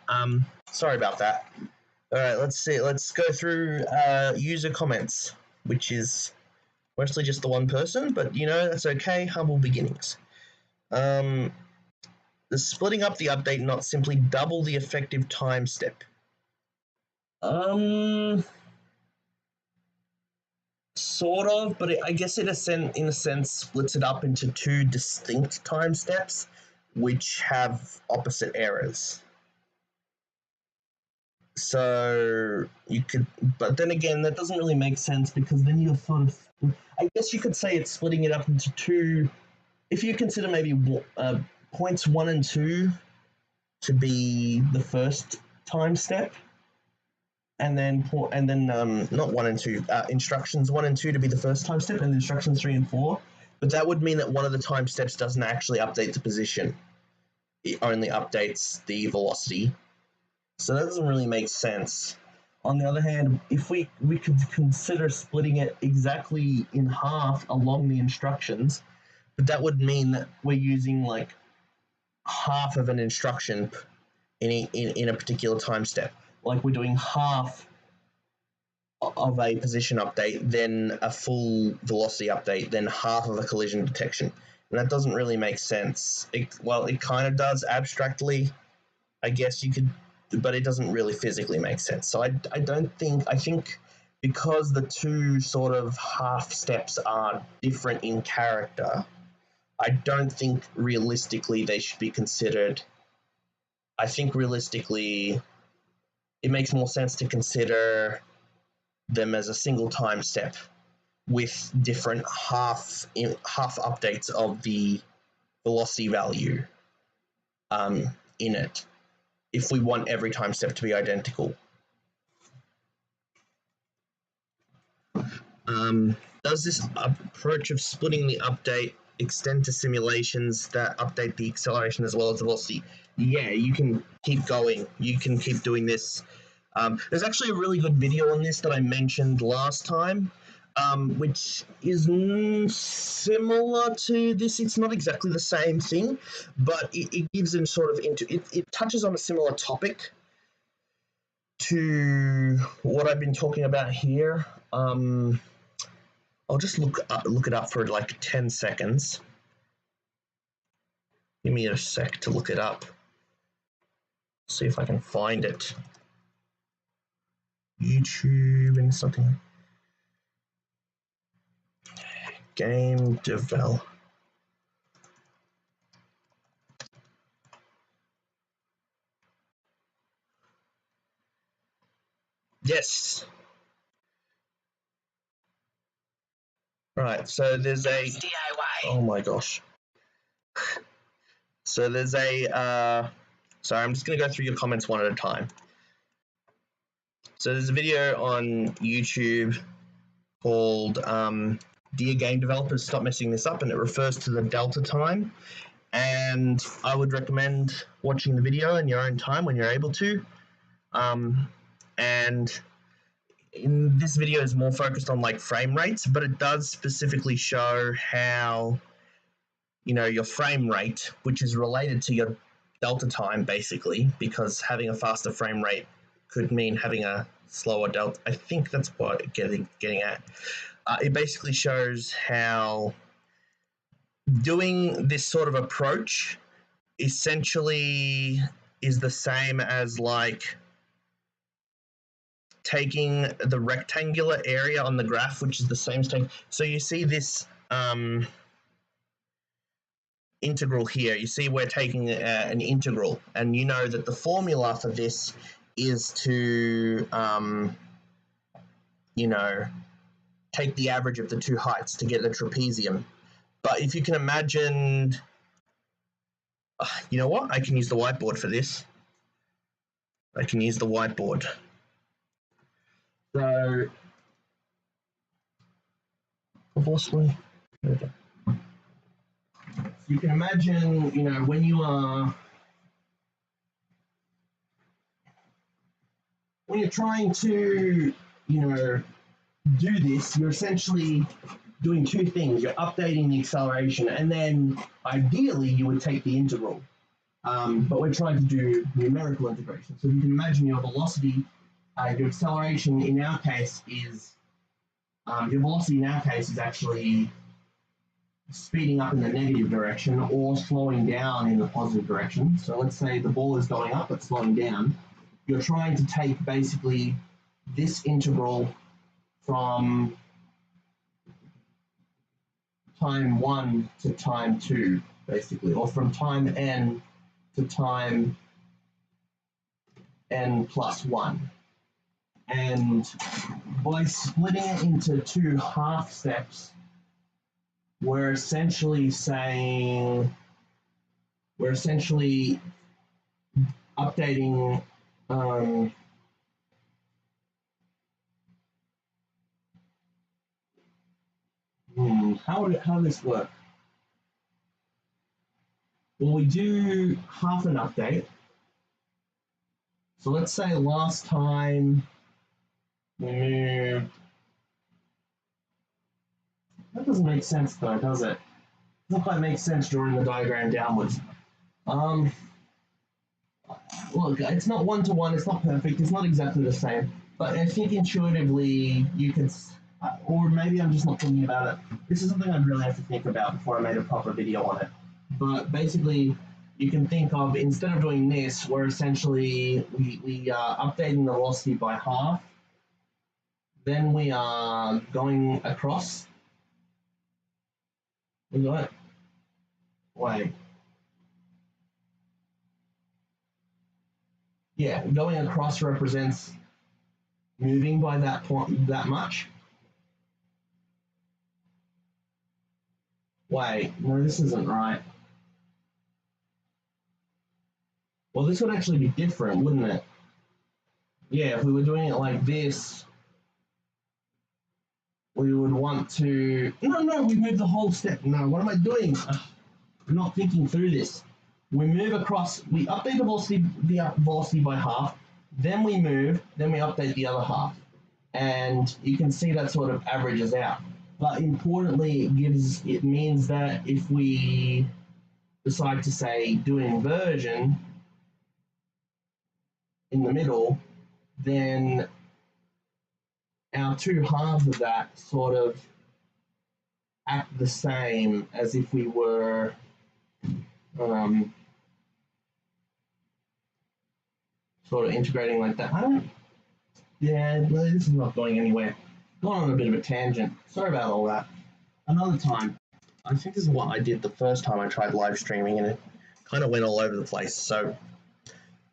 Sorry about that. All right, let's see. Let's go through user comments, which is mostly just the one person, but you know that's okay. Humble beginnings. The splitting up the update, not simply double the effective time step. Sort of, but I guess in a sense splits it up into two distinct time steps, which have opposite errors. So you could, but then again, that doesn't really make sense because then you're sort of, I guess you could say it's splitting it up into two. If you consider maybe points 1 and 2 to be the first time step, and then not 1 and 2, instructions 1 and 2 to be the first time step, and instructions 3 and 4. But that would mean that one of the time steps doesn't actually update the position; it only updates the velocity. So that doesn't really make sense. On the other hand, if we could consider splitting it exactly in half along the instructions, but that would mean that we're using like half of an instruction in a particular time step. Like we're doing half of a position update, then a full velocity update, then half of a collision detection. And that doesn't really make sense. It kind of does abstractly, I guess you could, but it doesn't really physically make sense. So I think because the two sort of half steps are different in character, I don't think realistically they should be considered. I think realistically it makes more sense to consider them as a single time step with different half updates of the velocity value in it, if we want every time step to be identical. Does this approach of splitting the update extend to simulations that update the acceleration as well as the velocity? Yeah, you can keep going. You can keep doing this. There's actually a really good video on this that I mentioned last time, which is similar to this. It's not exactly the same thing, but it gives them sort of it touches on a similar topic to what I've been talking about here. I'll just look it up for like 10 seconds. Give me a sec to look it up. See if I can find it. YouTube and something. Game develop. Yes. Right, so there's a DIY. Oh my gosh. So there's a sorry, I'm just gonna go through your comments one at a time. So there's a video on YouTube called Dear Game Developers, Stop Messing This Up, and it refers to the delta time. And I would recommend watching the video in your own time when you're able to. And in this video is more focused on like frame rates, but it does specifically show how, you know, your frame rate, which is related to your delta time basically, because having a faster frame rate could mean having a slower delta. I think that's what getting at. It basically shows how doing this sort of approach essentially is the same as like taking the rectangular area on the graph, which is the same thing. So you see this integral here. You see we're taking an integral, and you know that the formula for this is to, you know, take the average of the two heights to get the trapezium. But if you can imagine, you know what? I can use the whiteboard for this. I can use the whiteboard. So, obviously, okay. So you can imagine, you know, when you're trying to, you know, do this, you're essentially doing two things. You're updating the acceleration, and then ideally you would take the integral. But we're trying to do numerical integration. So you can imagine your velocity, your acceleration in our case is, your velocity in our case is actually speeding up in the negative direction or slowing down in the positive direction. So let's say the ball is going up but slowing down. You're trying to take basically this integral from time 1 to time 2, basically, or from time n to time n plus 1. And by splitting it into two half steps, we're essentially saying, we're essentially updating how does this work? Well, we do half an update. So let's say last time we moved. That doesn't make sense though, does it? Doesn't quite make sense drawing the diagram downwards. Look, it's not one-to-one, it's not perfect, it's not exactly the same, but I think intuitively you can, or maybe I'm just not thinking about it. This is something I'd really have to think about before I made a proper video on it. But basically, you can think of, instead of doing this, we're essentially, we are updating the velocity by half, then we are going across. We got it. Wait. Yeah, going across represents moving by that point, that much. Wait, no, this isn't right. Well, this would actually be different, wouldn't it? Yeah, if we were doing it like this, we would want to. No, we move the whole step. No, what am I doing? I'm not thinking through this. We move across. We update the velocity by half. Then we move. Then we update the other half, and you can see that sort of averages out. But importantly, it means that if we decide to say do an inversion in the middle, then our two halves of that sort of act the same as if we were sort of integrating like that. Yeah, this is not going anywhere. Going on a bit of a tangent. Sorry about all that. Another time. I think this is what I did the first time I tried live streaming, and it kind of went all over the place. So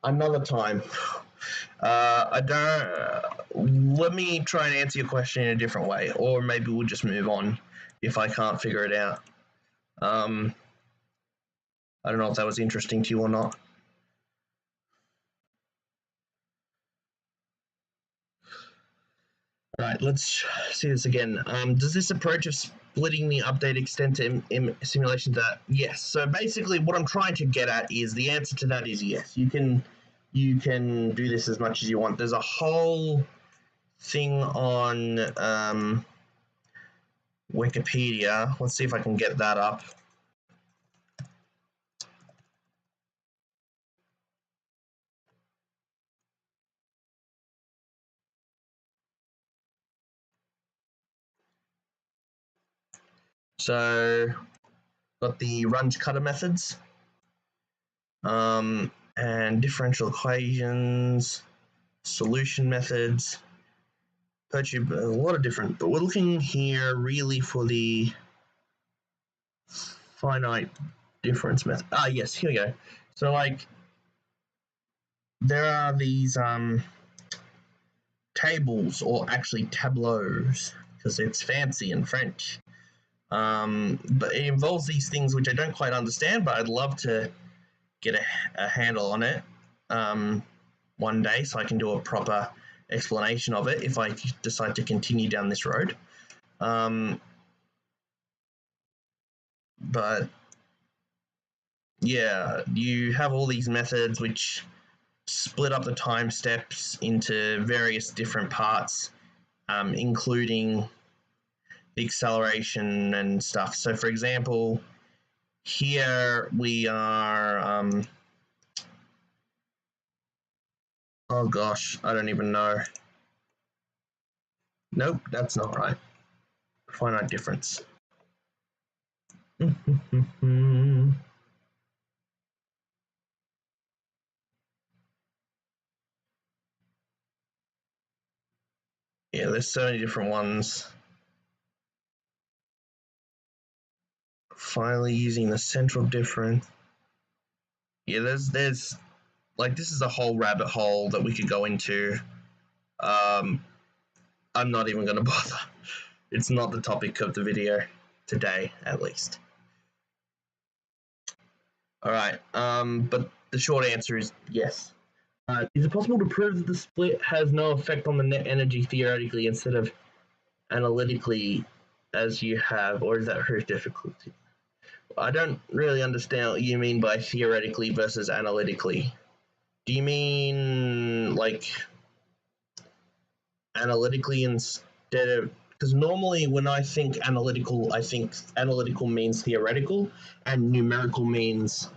another time. I don't. Let me try and answer your question in a different way, or maybe we'll just move on if I can't figure it out. I don't know if that was interesting to you or not. All right, let's see this again. Does this approach of splitting the update extend to simulations that? Yes. So basically, what I'm trying to get at is the answer to that is yes. You can do this as much as you want. There's a whole thing on Wikipedia. Let's see if I can get that up. So, got the Runge-Kutta methods, and differential equations, solution methods, a lot of different, but we're looking here really for the finite difference method. Yes, here we go. So, like, there are these tables, or actually tableaus, because it's fancy in French. But it involves these things which I don't quite understand, but I'd love to get a handle on it one day so I can do a proper explanation of it if I decide to continue down this road. But yeah, you have all these methods which split up the time steps into various different parts, including the acceleration and stuff. So, for example, here we are. Oh gosh, I don't even know. Nope, that's not right. Finite difference. Yeah, there's so many different ones. Finally using the central difference. Yeah, there's like, this is a whole rabbit hole that we could go into. I'm not even going to bother. It's not the topic of the video today, at least. All right, but the short answer is yes. Is it possible to prove that the split has no effect on the net energy theoretically instead of analytically, as you have, or is that her difficulty? I don't really understand what you mean by theoretically versus analytically. Do you mean like analytically instead of, because normally when I think analytical means theoretical, and numerical means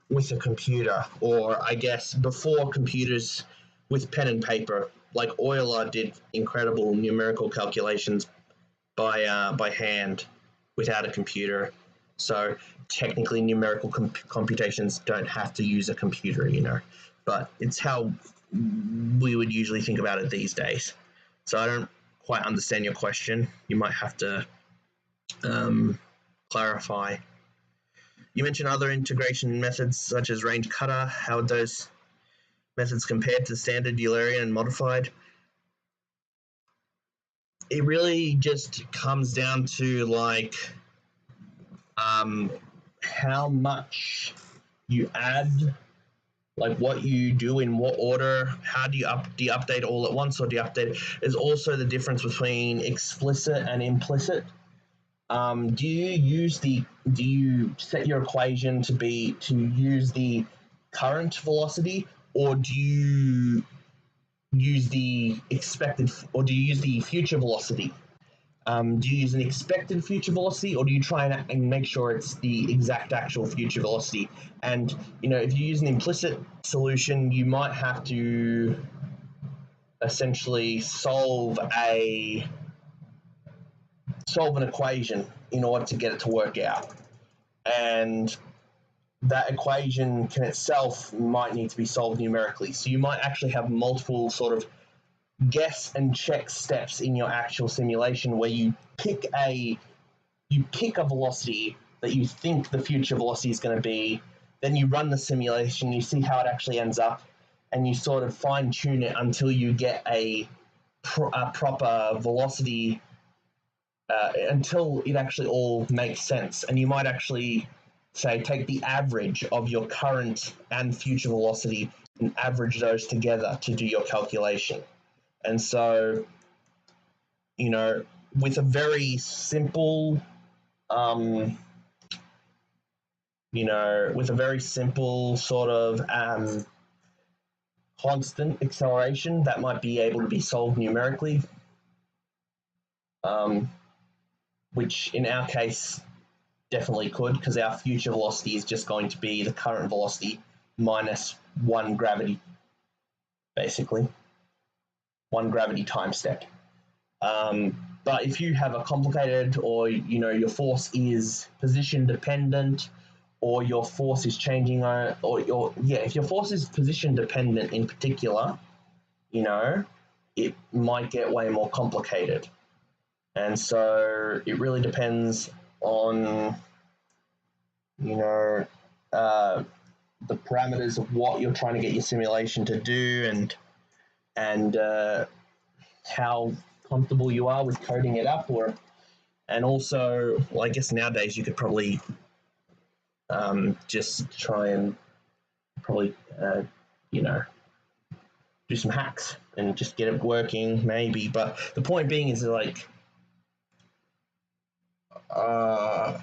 with a computer, or I guess before computers with pen and paper, like Euler did incredible numerical calculations by hand without a computer. So technically, numerical computations don't have to use a computer, but it's how we would usually think about it these days. So I don't quite understand your question. You might have to clarify. You mentioned other integration methods such as Range-Kutta. How would those methods compare to standard Eulerian and modified? It really just comes down to, like, how much you add, like what you do in what order, how do you update all at once or do you update? Is also the difference between explicit and implicit. Do you set your equation to use the current velocity, or do you use the expected, or do you use the future velocity? Do you use an expected future velocity, or do you try and make sure it's the exact actual future velocity? And if you use an implicit solution, you might have to essentially solve an equation in order to get it to work out. And that equation can itself might need to be solved numerically. So you might actually have multiple sort of guess and check steps in your actual simulation where you pick a velocity that you think the future velocity is going to be, then you run the simulation, you see how it actually ends up, and you sort of fine tune it until you get a proper velocity, until it actually all makes sense. And you might actually say take the average of your current and future velocity and average those together to do your calculation. And so, with a very simple, sort of constant acceleration that might be able to be solved numerically, which in our case definitely could, because our future velocity is just going to be the current velocity minus one gravity, basically. One gravity time step. But if you have a complicated, or your force is position dependent, or your force is changing, if your force is position dependent in particular, it might get way more complicated. And so it really depends on the parameters of what you're trying to get your simulation to do, and how comfortable you are with coding it up, and also, well, I guess nowadays you could probably just try and probably do some hacks and just get it working, maybe. But the point being is like, I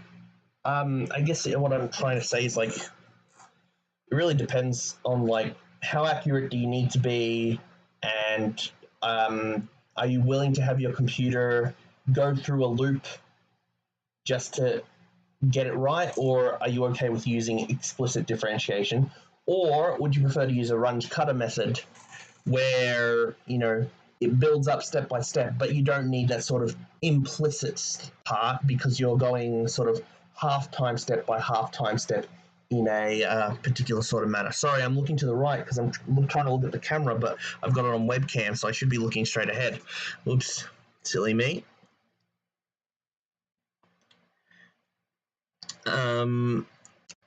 guess what I'm trying to say is like, it really depends on like how accurate do you need to be, and are you willing to have your computer go through a loop just to get it right, or are you okay with using explicit differentiation? Or would you prefer to use a runge cutter method where, it builds up step by step, but you don't need that sort of implicit part because you're going sort of half time step by half time step in a particular sort of manner. Sorry, I'm looking to the right because I'm trying to look at the camera, but I've got it on webcam, so I should be looking straight ahead. Oops, silly me.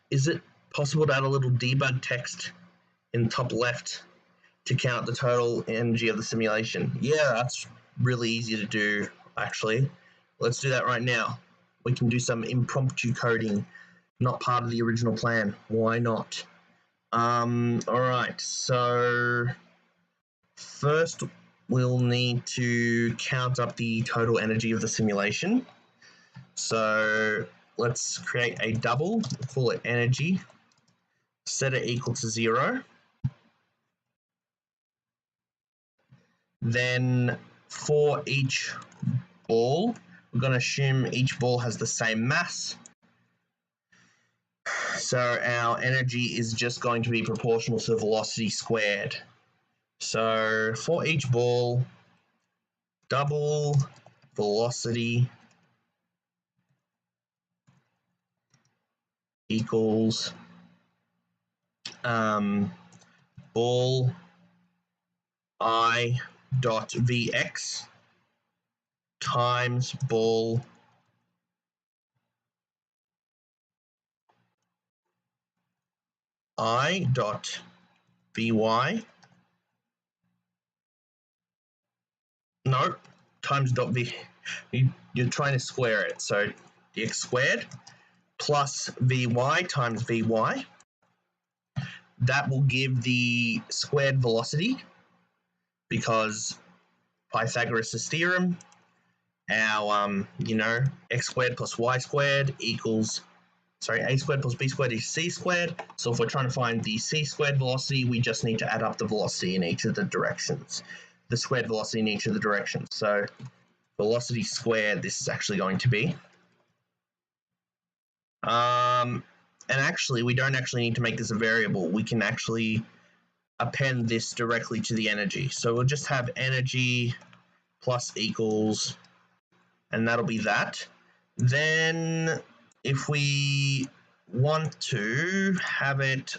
Is it possible to add a little debug text in the top left to count the total energy of the simulation? Yeah, that's really easy to do, actually. Let's do that right now. We can do some impromptu coding, not part of the original plan. Why not? All right, so first we'll need to count up the total energy of the simulation. So let's create a double, call it energy, set it equal to 0. Then for each ball, we're going to assume each ball has the same mass. So our energy is just going to be proportional to the velocity squared. So for each ball, double velocity equals ball I dot Vx times ball I dot Vy, no, times dot V, you're trying to square it, so dx squared plus Vy times Vy. That will give the squared velocity, because Pythagoras' theorem, our, x squared plus y squared equals, a squared plus b squared is c squared. So if we're trying to find the c squared velocity, we just need to add up the velocity in each of the directions, the squared velocity in each of the directions. So velocity squared, this is actually going to be. And actually, we don't actually need to make this a variable. We can actually append this directly to the energy. So we'll just have energy plus equals, and that'll be that. Then if we want to have it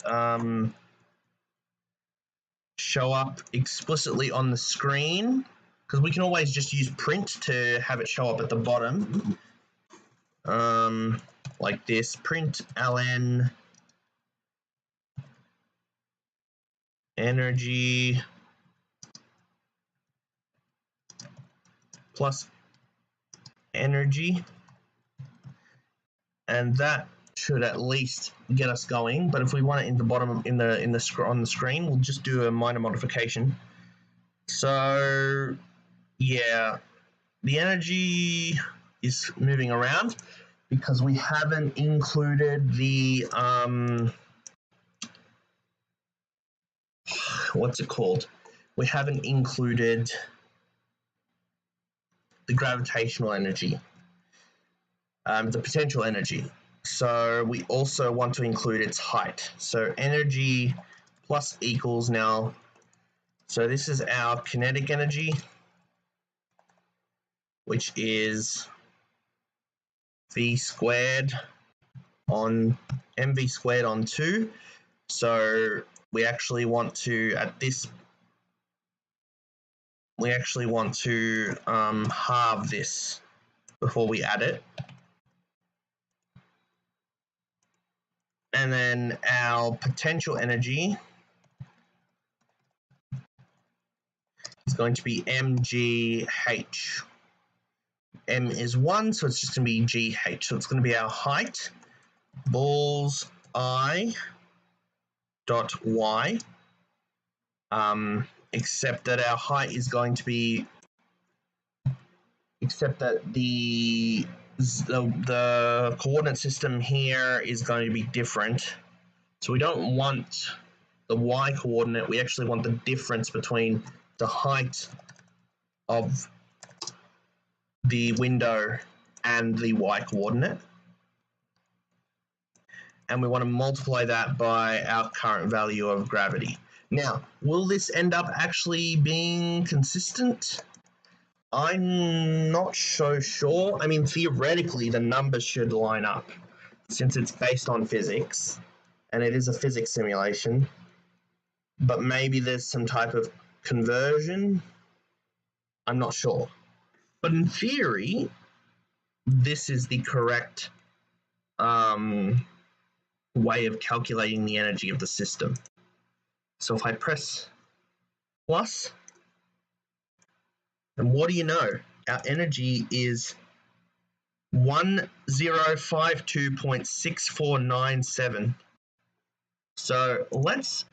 show up explicitly on the screen, because we can always just use print to have it show up at the bottom, like this, print ln energy plus energy, and that should at least get us going. But if we want it in the bottom on the screen, we'll just do a minor modification. So yeah, the energy is moving around because we haven't included the what's it called? We haven't included the gravitational energy, the potential energy. So we also want to include its height. So energy plus equals now. So this is our kinetic energy, which is v squared on mv squared on 2. So we actually want to, halve this before we add it. And then our potential energy is going to be mgh. M is 1, so it's just going to be gh. So it's going to be our height, balls I dot y, except that our height is going to be, except that the coordinate system here is going to be different. So we don't want the y coordinate, we actually want the difference between the height of the window and the y coordinate. And we want to multiply that by our current value of gravity. Now, will this end up actually being consistent? I'm not so sure. I mean, theoretically, the numbers should line up since it's based on physics, and it is a physics simulation. But maybe there's some type of conversion. I'm not sure. But in theory, this is the correct way of calculating the energy of the system. So if I press plus, and what do you know? Our energy is 1052.6497. So let's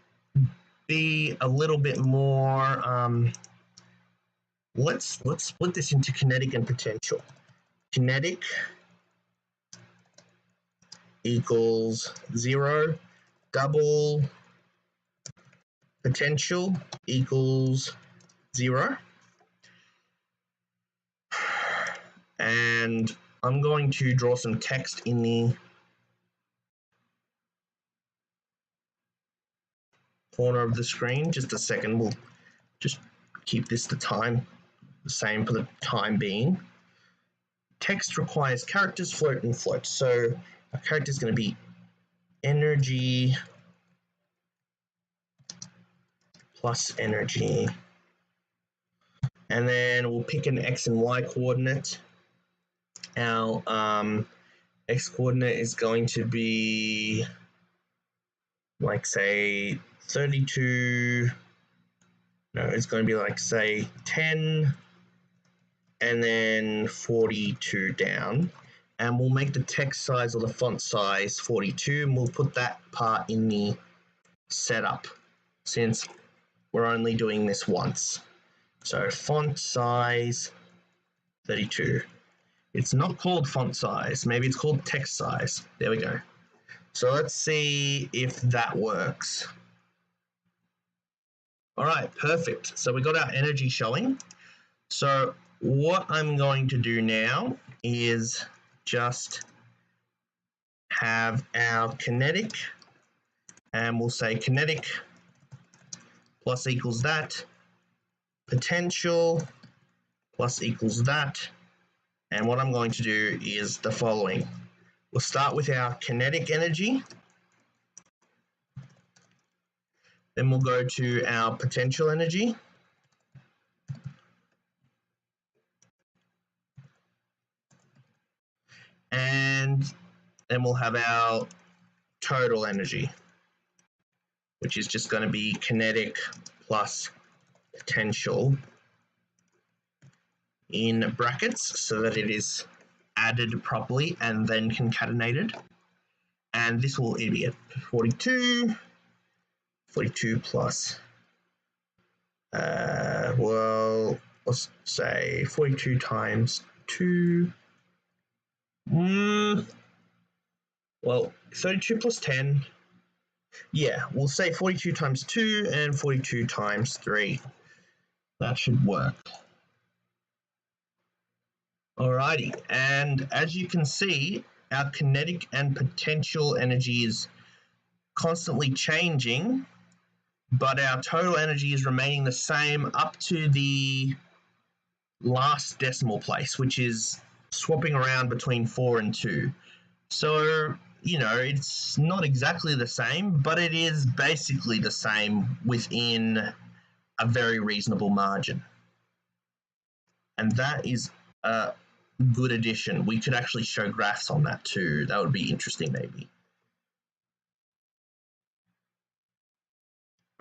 be a little bit more, let's split this into kinetic and potential. Kinetic equals 0, double potential equals 0. And I'm going to draw some text in the corner of the screen. Just a second, we'll just keep this the same for the time being. Text requires characters, float and float. So our character is going to be energy plus energy. And then we'll pick an x and y coordinate. Our x coordinate is going to be, like, say, 32. No, it's going to be like, say, 10, and then 42 down. and we'll make the text size or the font size 42, and we'll put that part in the setup since we're only doing this once. So font size 32. It's not called font size. Maybe it's called text size. There we go. So let's see if that works. All right, perfect. So we got our energy showing. So what I'm going to do now is just have our kinetic, and we'll say kinetic plus equals that, potential plus equals that, and what I'm going to do is the following. We'll start with our kinetic energy, then we'll go to our potential energy, and then we'll have our total energy, which is just going to be kinetic plus potential in brackets so that it is added properly and then concatenated. And this will be at 42 plus, well, let's say 42 times 2. Well, 32 plus 10. Yeah, we'll say 42 times 2 and 42 times 3. That should work. Alrighty, and as you can see, our kinetic and potential energy is constantly changing, but our total energy is remaining the same up to the last decimal place, which is swapping around between 4 and 2. So, you know, it's not exactly the same, but it is basically the same within a very reasonable margin. And that is a good addition. We could actually show graphs on that too. That would be interesting, maybe.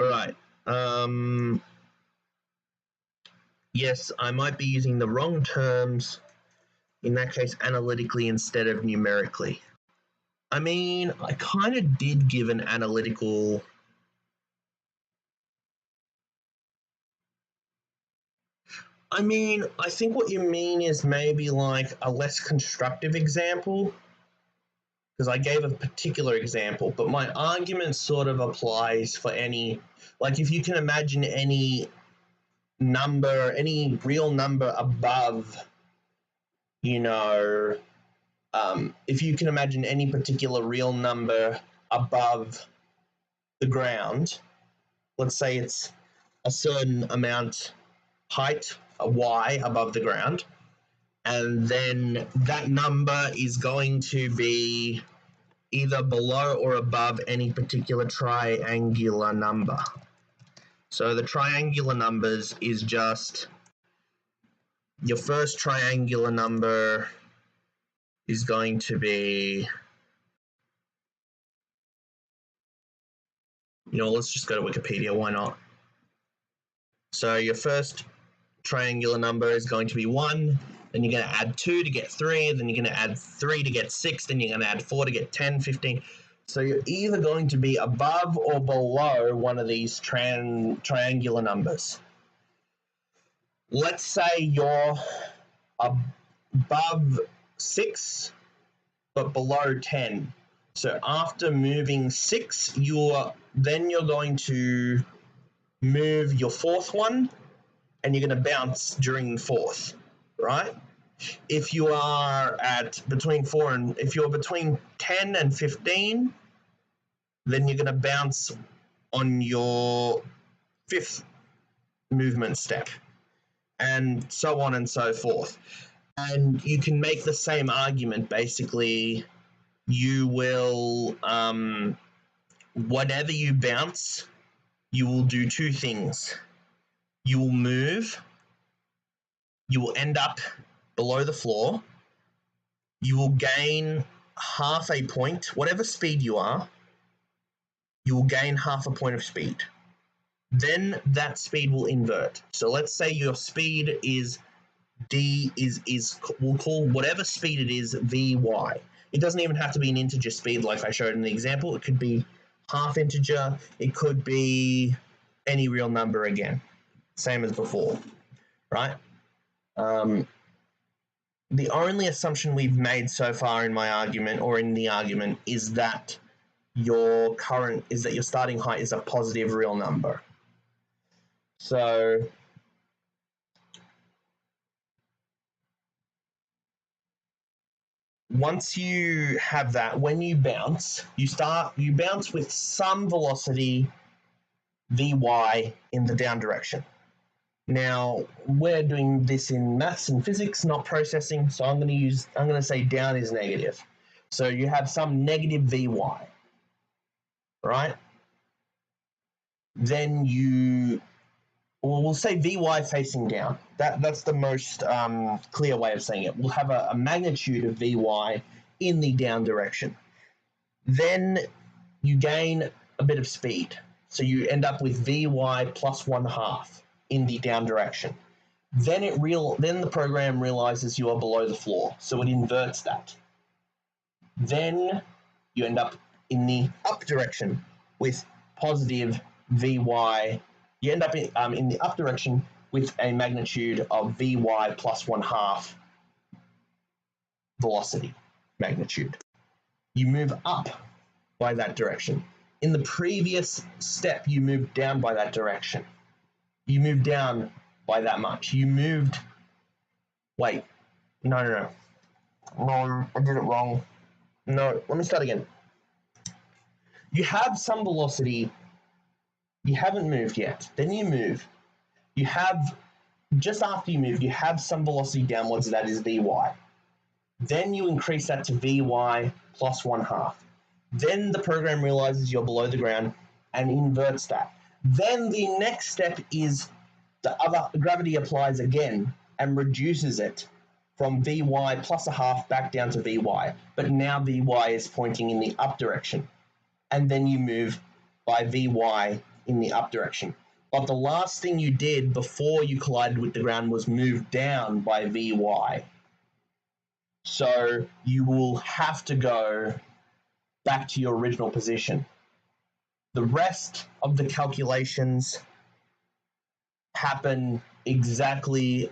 All right. Yes, I might be using the wrong terms. In that case, analytically instead of numerically. I mean, I kind of did give an analytical. I mean, I think what you mean is maybe like a less constructive example, because I gave a particular example, but my argument sort of applies for any, like if you can imagine any number, any real number above, you know, if you can imagine any particular real number above the ground, let's say it's a certain amount height, a y above the ground, and then that number is going to be either below or above any particular triangular number. So the triangular numbers is just your first triangular number is going to be, you know, let's just go to Wikipedia, why not? So your first triangular number is going to be 1, then you're going to add 2 to get 3, then you're going to add 3 to get 6, then you're going to add 4 to get 10, 15. So you're either going to be above or below one of these triangular numbers. Let's say you're above 6 but below 10. So after moving 6, you're going to move your fourth one, and you're going to bounce during the fourth, right? If you are at between 4 and if you're between 10 and 15, then you're going to bounce on your fifth movement step, and so on and so forth. And you can make the same argument. Basically, you will, whatever you bounce, you will do two things. You will move, you will end up below the floor, you will gain half a point, whatever speed you are, you will gain half a point of speed. Then that speed will invert. So let's say your speed is D is we'll call whatever speed it is Vy. It doesn't even have to be an integer speed like I showed in the example. It could be half integer. It could be any real number again, same as before, right? The only assumption we've made so far in my argument or in the argument is that your starting height is a positive real number. So once you have that, when you bounce, you bounce with some velocity Vy in the down direction. Now, we're doing this in maths and physics, not processing, so I'm going to say down is negative. So you have some negative Vy, right? Then we'll say Vy facing down. That's the most clear way of saying it. We'll have a magnitude of Vy in the down direction. Then you gain a bit of speed. So you end up with Vy plus 1/2 in the down direction. Then the program realizes you are below the floor, so it inverts that. Then you end up in the up direction with positive Vy. You end up in the up direction with a magnitude of Vy plus 1/2 velocity magnitude. You move up by that direction. In the previous step, you moved down by that direction. You moved down by that much. No, I did it wrong. No, let me start again. You have some velocity. You haven't moved yet. Then you move. Just after you move, you have some velocity downwards, that is Vy. Then you increase that to Vy plus 1/2. Then the program realizes you're below the ground and inverts that. Then the next step is gravity applies again and reduces it from Vy plus 1/2 back down to Vy. But now Vy is pointing in the up direction. And then you move by Vy in the up direction. But the last thing you did before you collided with the ground was move down by Vy. So you will have to go back to your original position. The rest of the calculations happen exactly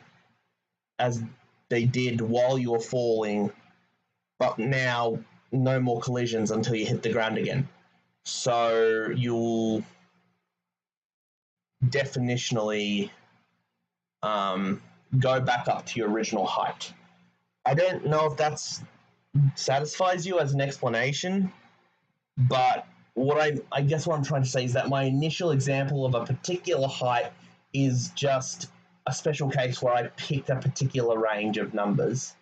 as they did while you were falling, but now no more collisions until you hit the ground again. So you'll definitionally go back up to your original height. I don't know if that satisfies you as an explanation, but I guess what I'm trying to say is that my initial example of a particular height is just a special case where I picked a particular range of numbers.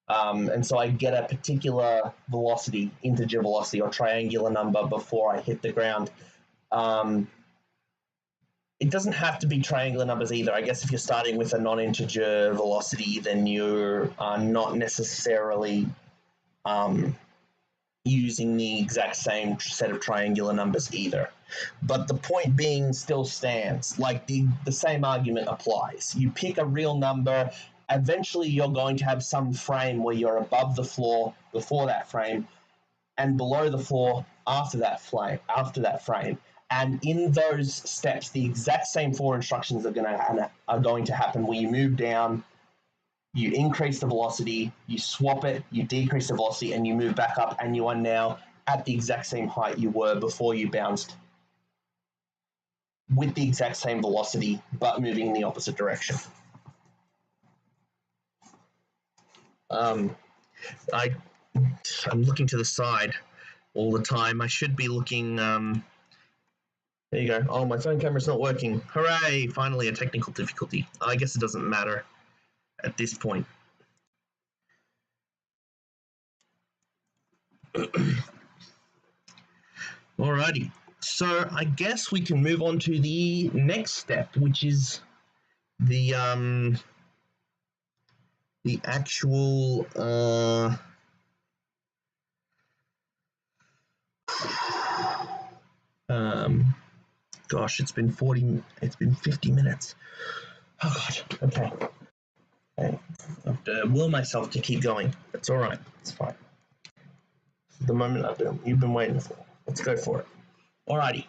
And so I get a particular velocity, integer velocity or triangular number before I hit the ground. It doesn't have to be triangular numbers either. I guess if you're starting with a non-integer velocity, then you're not necessarily using the exact same set of triangular numbers either. But the point being still stands. Like the same argument applies. You pick a real number. Eventually, you're going to have some frame where you're above the floor before that frame, and below the floor after that frame. And in those steps, the exact same 4 instructions are going to happen. Where you move down, you increase the velocity, you swap it, you decrease the velocity, and you move back up, and you are now at the exact same height you were before you bounced, with the exact same velocity, but moving in the opposite direction. I'm looking to the side all the time. I should be looking. There you go. Oh, my phone camera's not working. Hooray! Finally, a technical difficulty. I guess it doesn't matter at this point. Alrighty. So I guess we can move on to the next step, which is the actual gosh, it's been 50 minutes. Oh god. Okay. Okay. I have to will myself to keep going. It's all right. It's fine. The moment you've been waiting for. Let's go for it. Alrighty.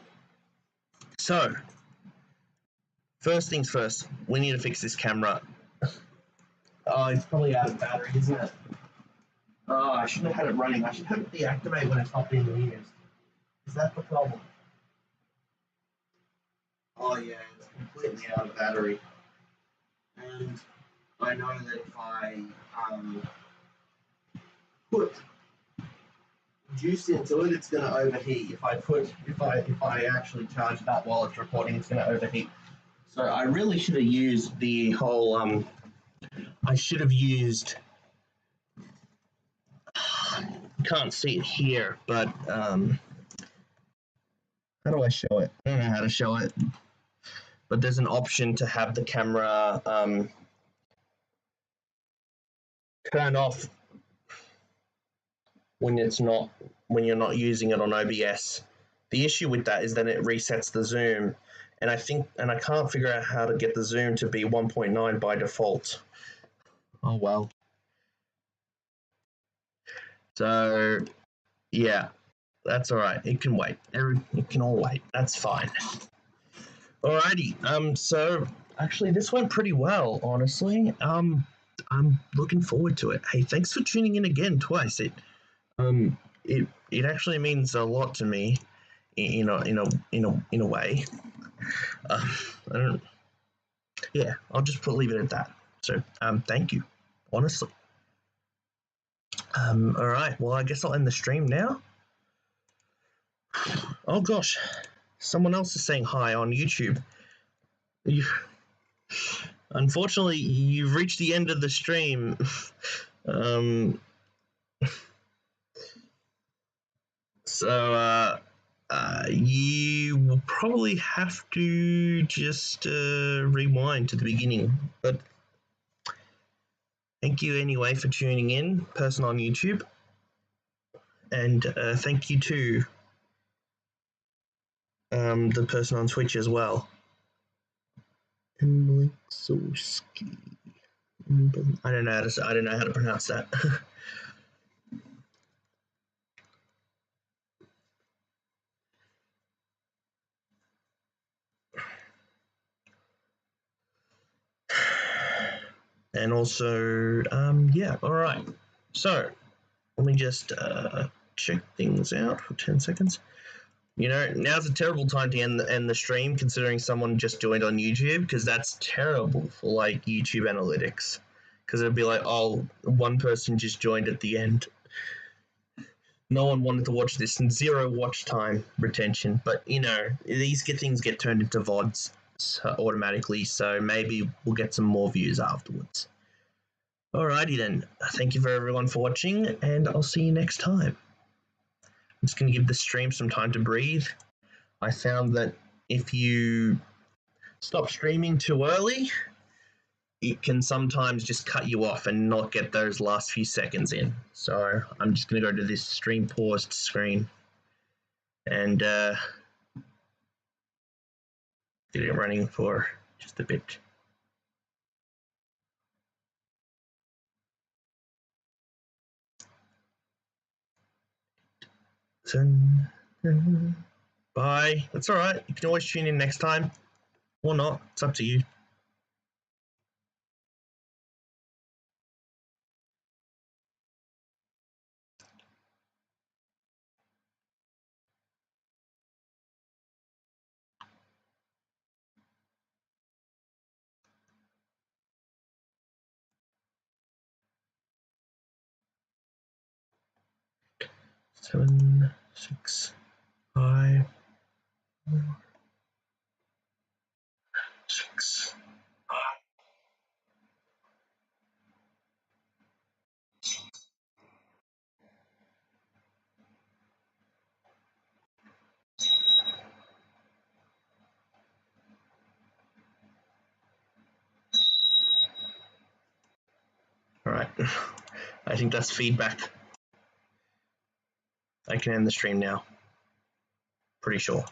So, first things first, we need to fix this camera. Oh, it's probably out of battery, isn't it? Oh, I shouldn't have had it running. I should have it deactivate when it's not being used. Is that the problem? Oh yeah, it's completely out of battery. And I know that if I put juice into it, it's going to overheat. If I actually charge it up while it's recording, it's going to overheat. So I really should have used the whole. I should have used. Can't see it here, but how do I show it? I don't know how to show it. But there's an option to have the camera turn off when you're not using it on OBS. The issue with that is then it resets the zoom, and I can't figure out how to get the zoom to be 1.9 by default. Oh well. So yeah, that's all right. It can wait. It can all wait. That's fine. Alrighty. So actually, this went pretty well, honestly. I'm looking forward to it. Hey, thanks for tuning in again twice. It actually means a lot to me, in a way. I don't. Yeah, I'll just leave it at that. So thank you, honestly. All right. Well, I guess I'll end the stream now. Oh gosh, someone else is saying hi on YouTube. You, unfortunately, you've reached the end of the stream. um, so you will probably have to just rewind to the beginning. But thank you anyway for tuning in, person on YouTube, and thank you to the person on Twitch as well. Enlightening. I don't know how to pronounce that. And also, yeah, all right. So let me just check things out for 10 seconds. Now's a terrible time to end the stream, considering someone just joined on YouTube, because that's terrible for like YouTube analytics. Because it'd be like, oh, one person just joined at the end. No one wanted to watch this, and 0 watch time retention. But these things get turned into VODs automatically, so maybe we'll get some more views afterwards. Alrighty then. Thank you for everyone for watching, and I'll see you next time. I'm just going to give the stream some time to breathe. I found that if you stop streaming too early, it can sometimes just cut you off and not get those last few seconds in. So I'm just going to go to this stream paused screen and get it running for just a bit. Bye. That's all right. You can always tune in next time or not. It's up to you. Seven, 6, 5, 4, 6. All right. I think that's feedback. I can end the stream now. Pretty sure.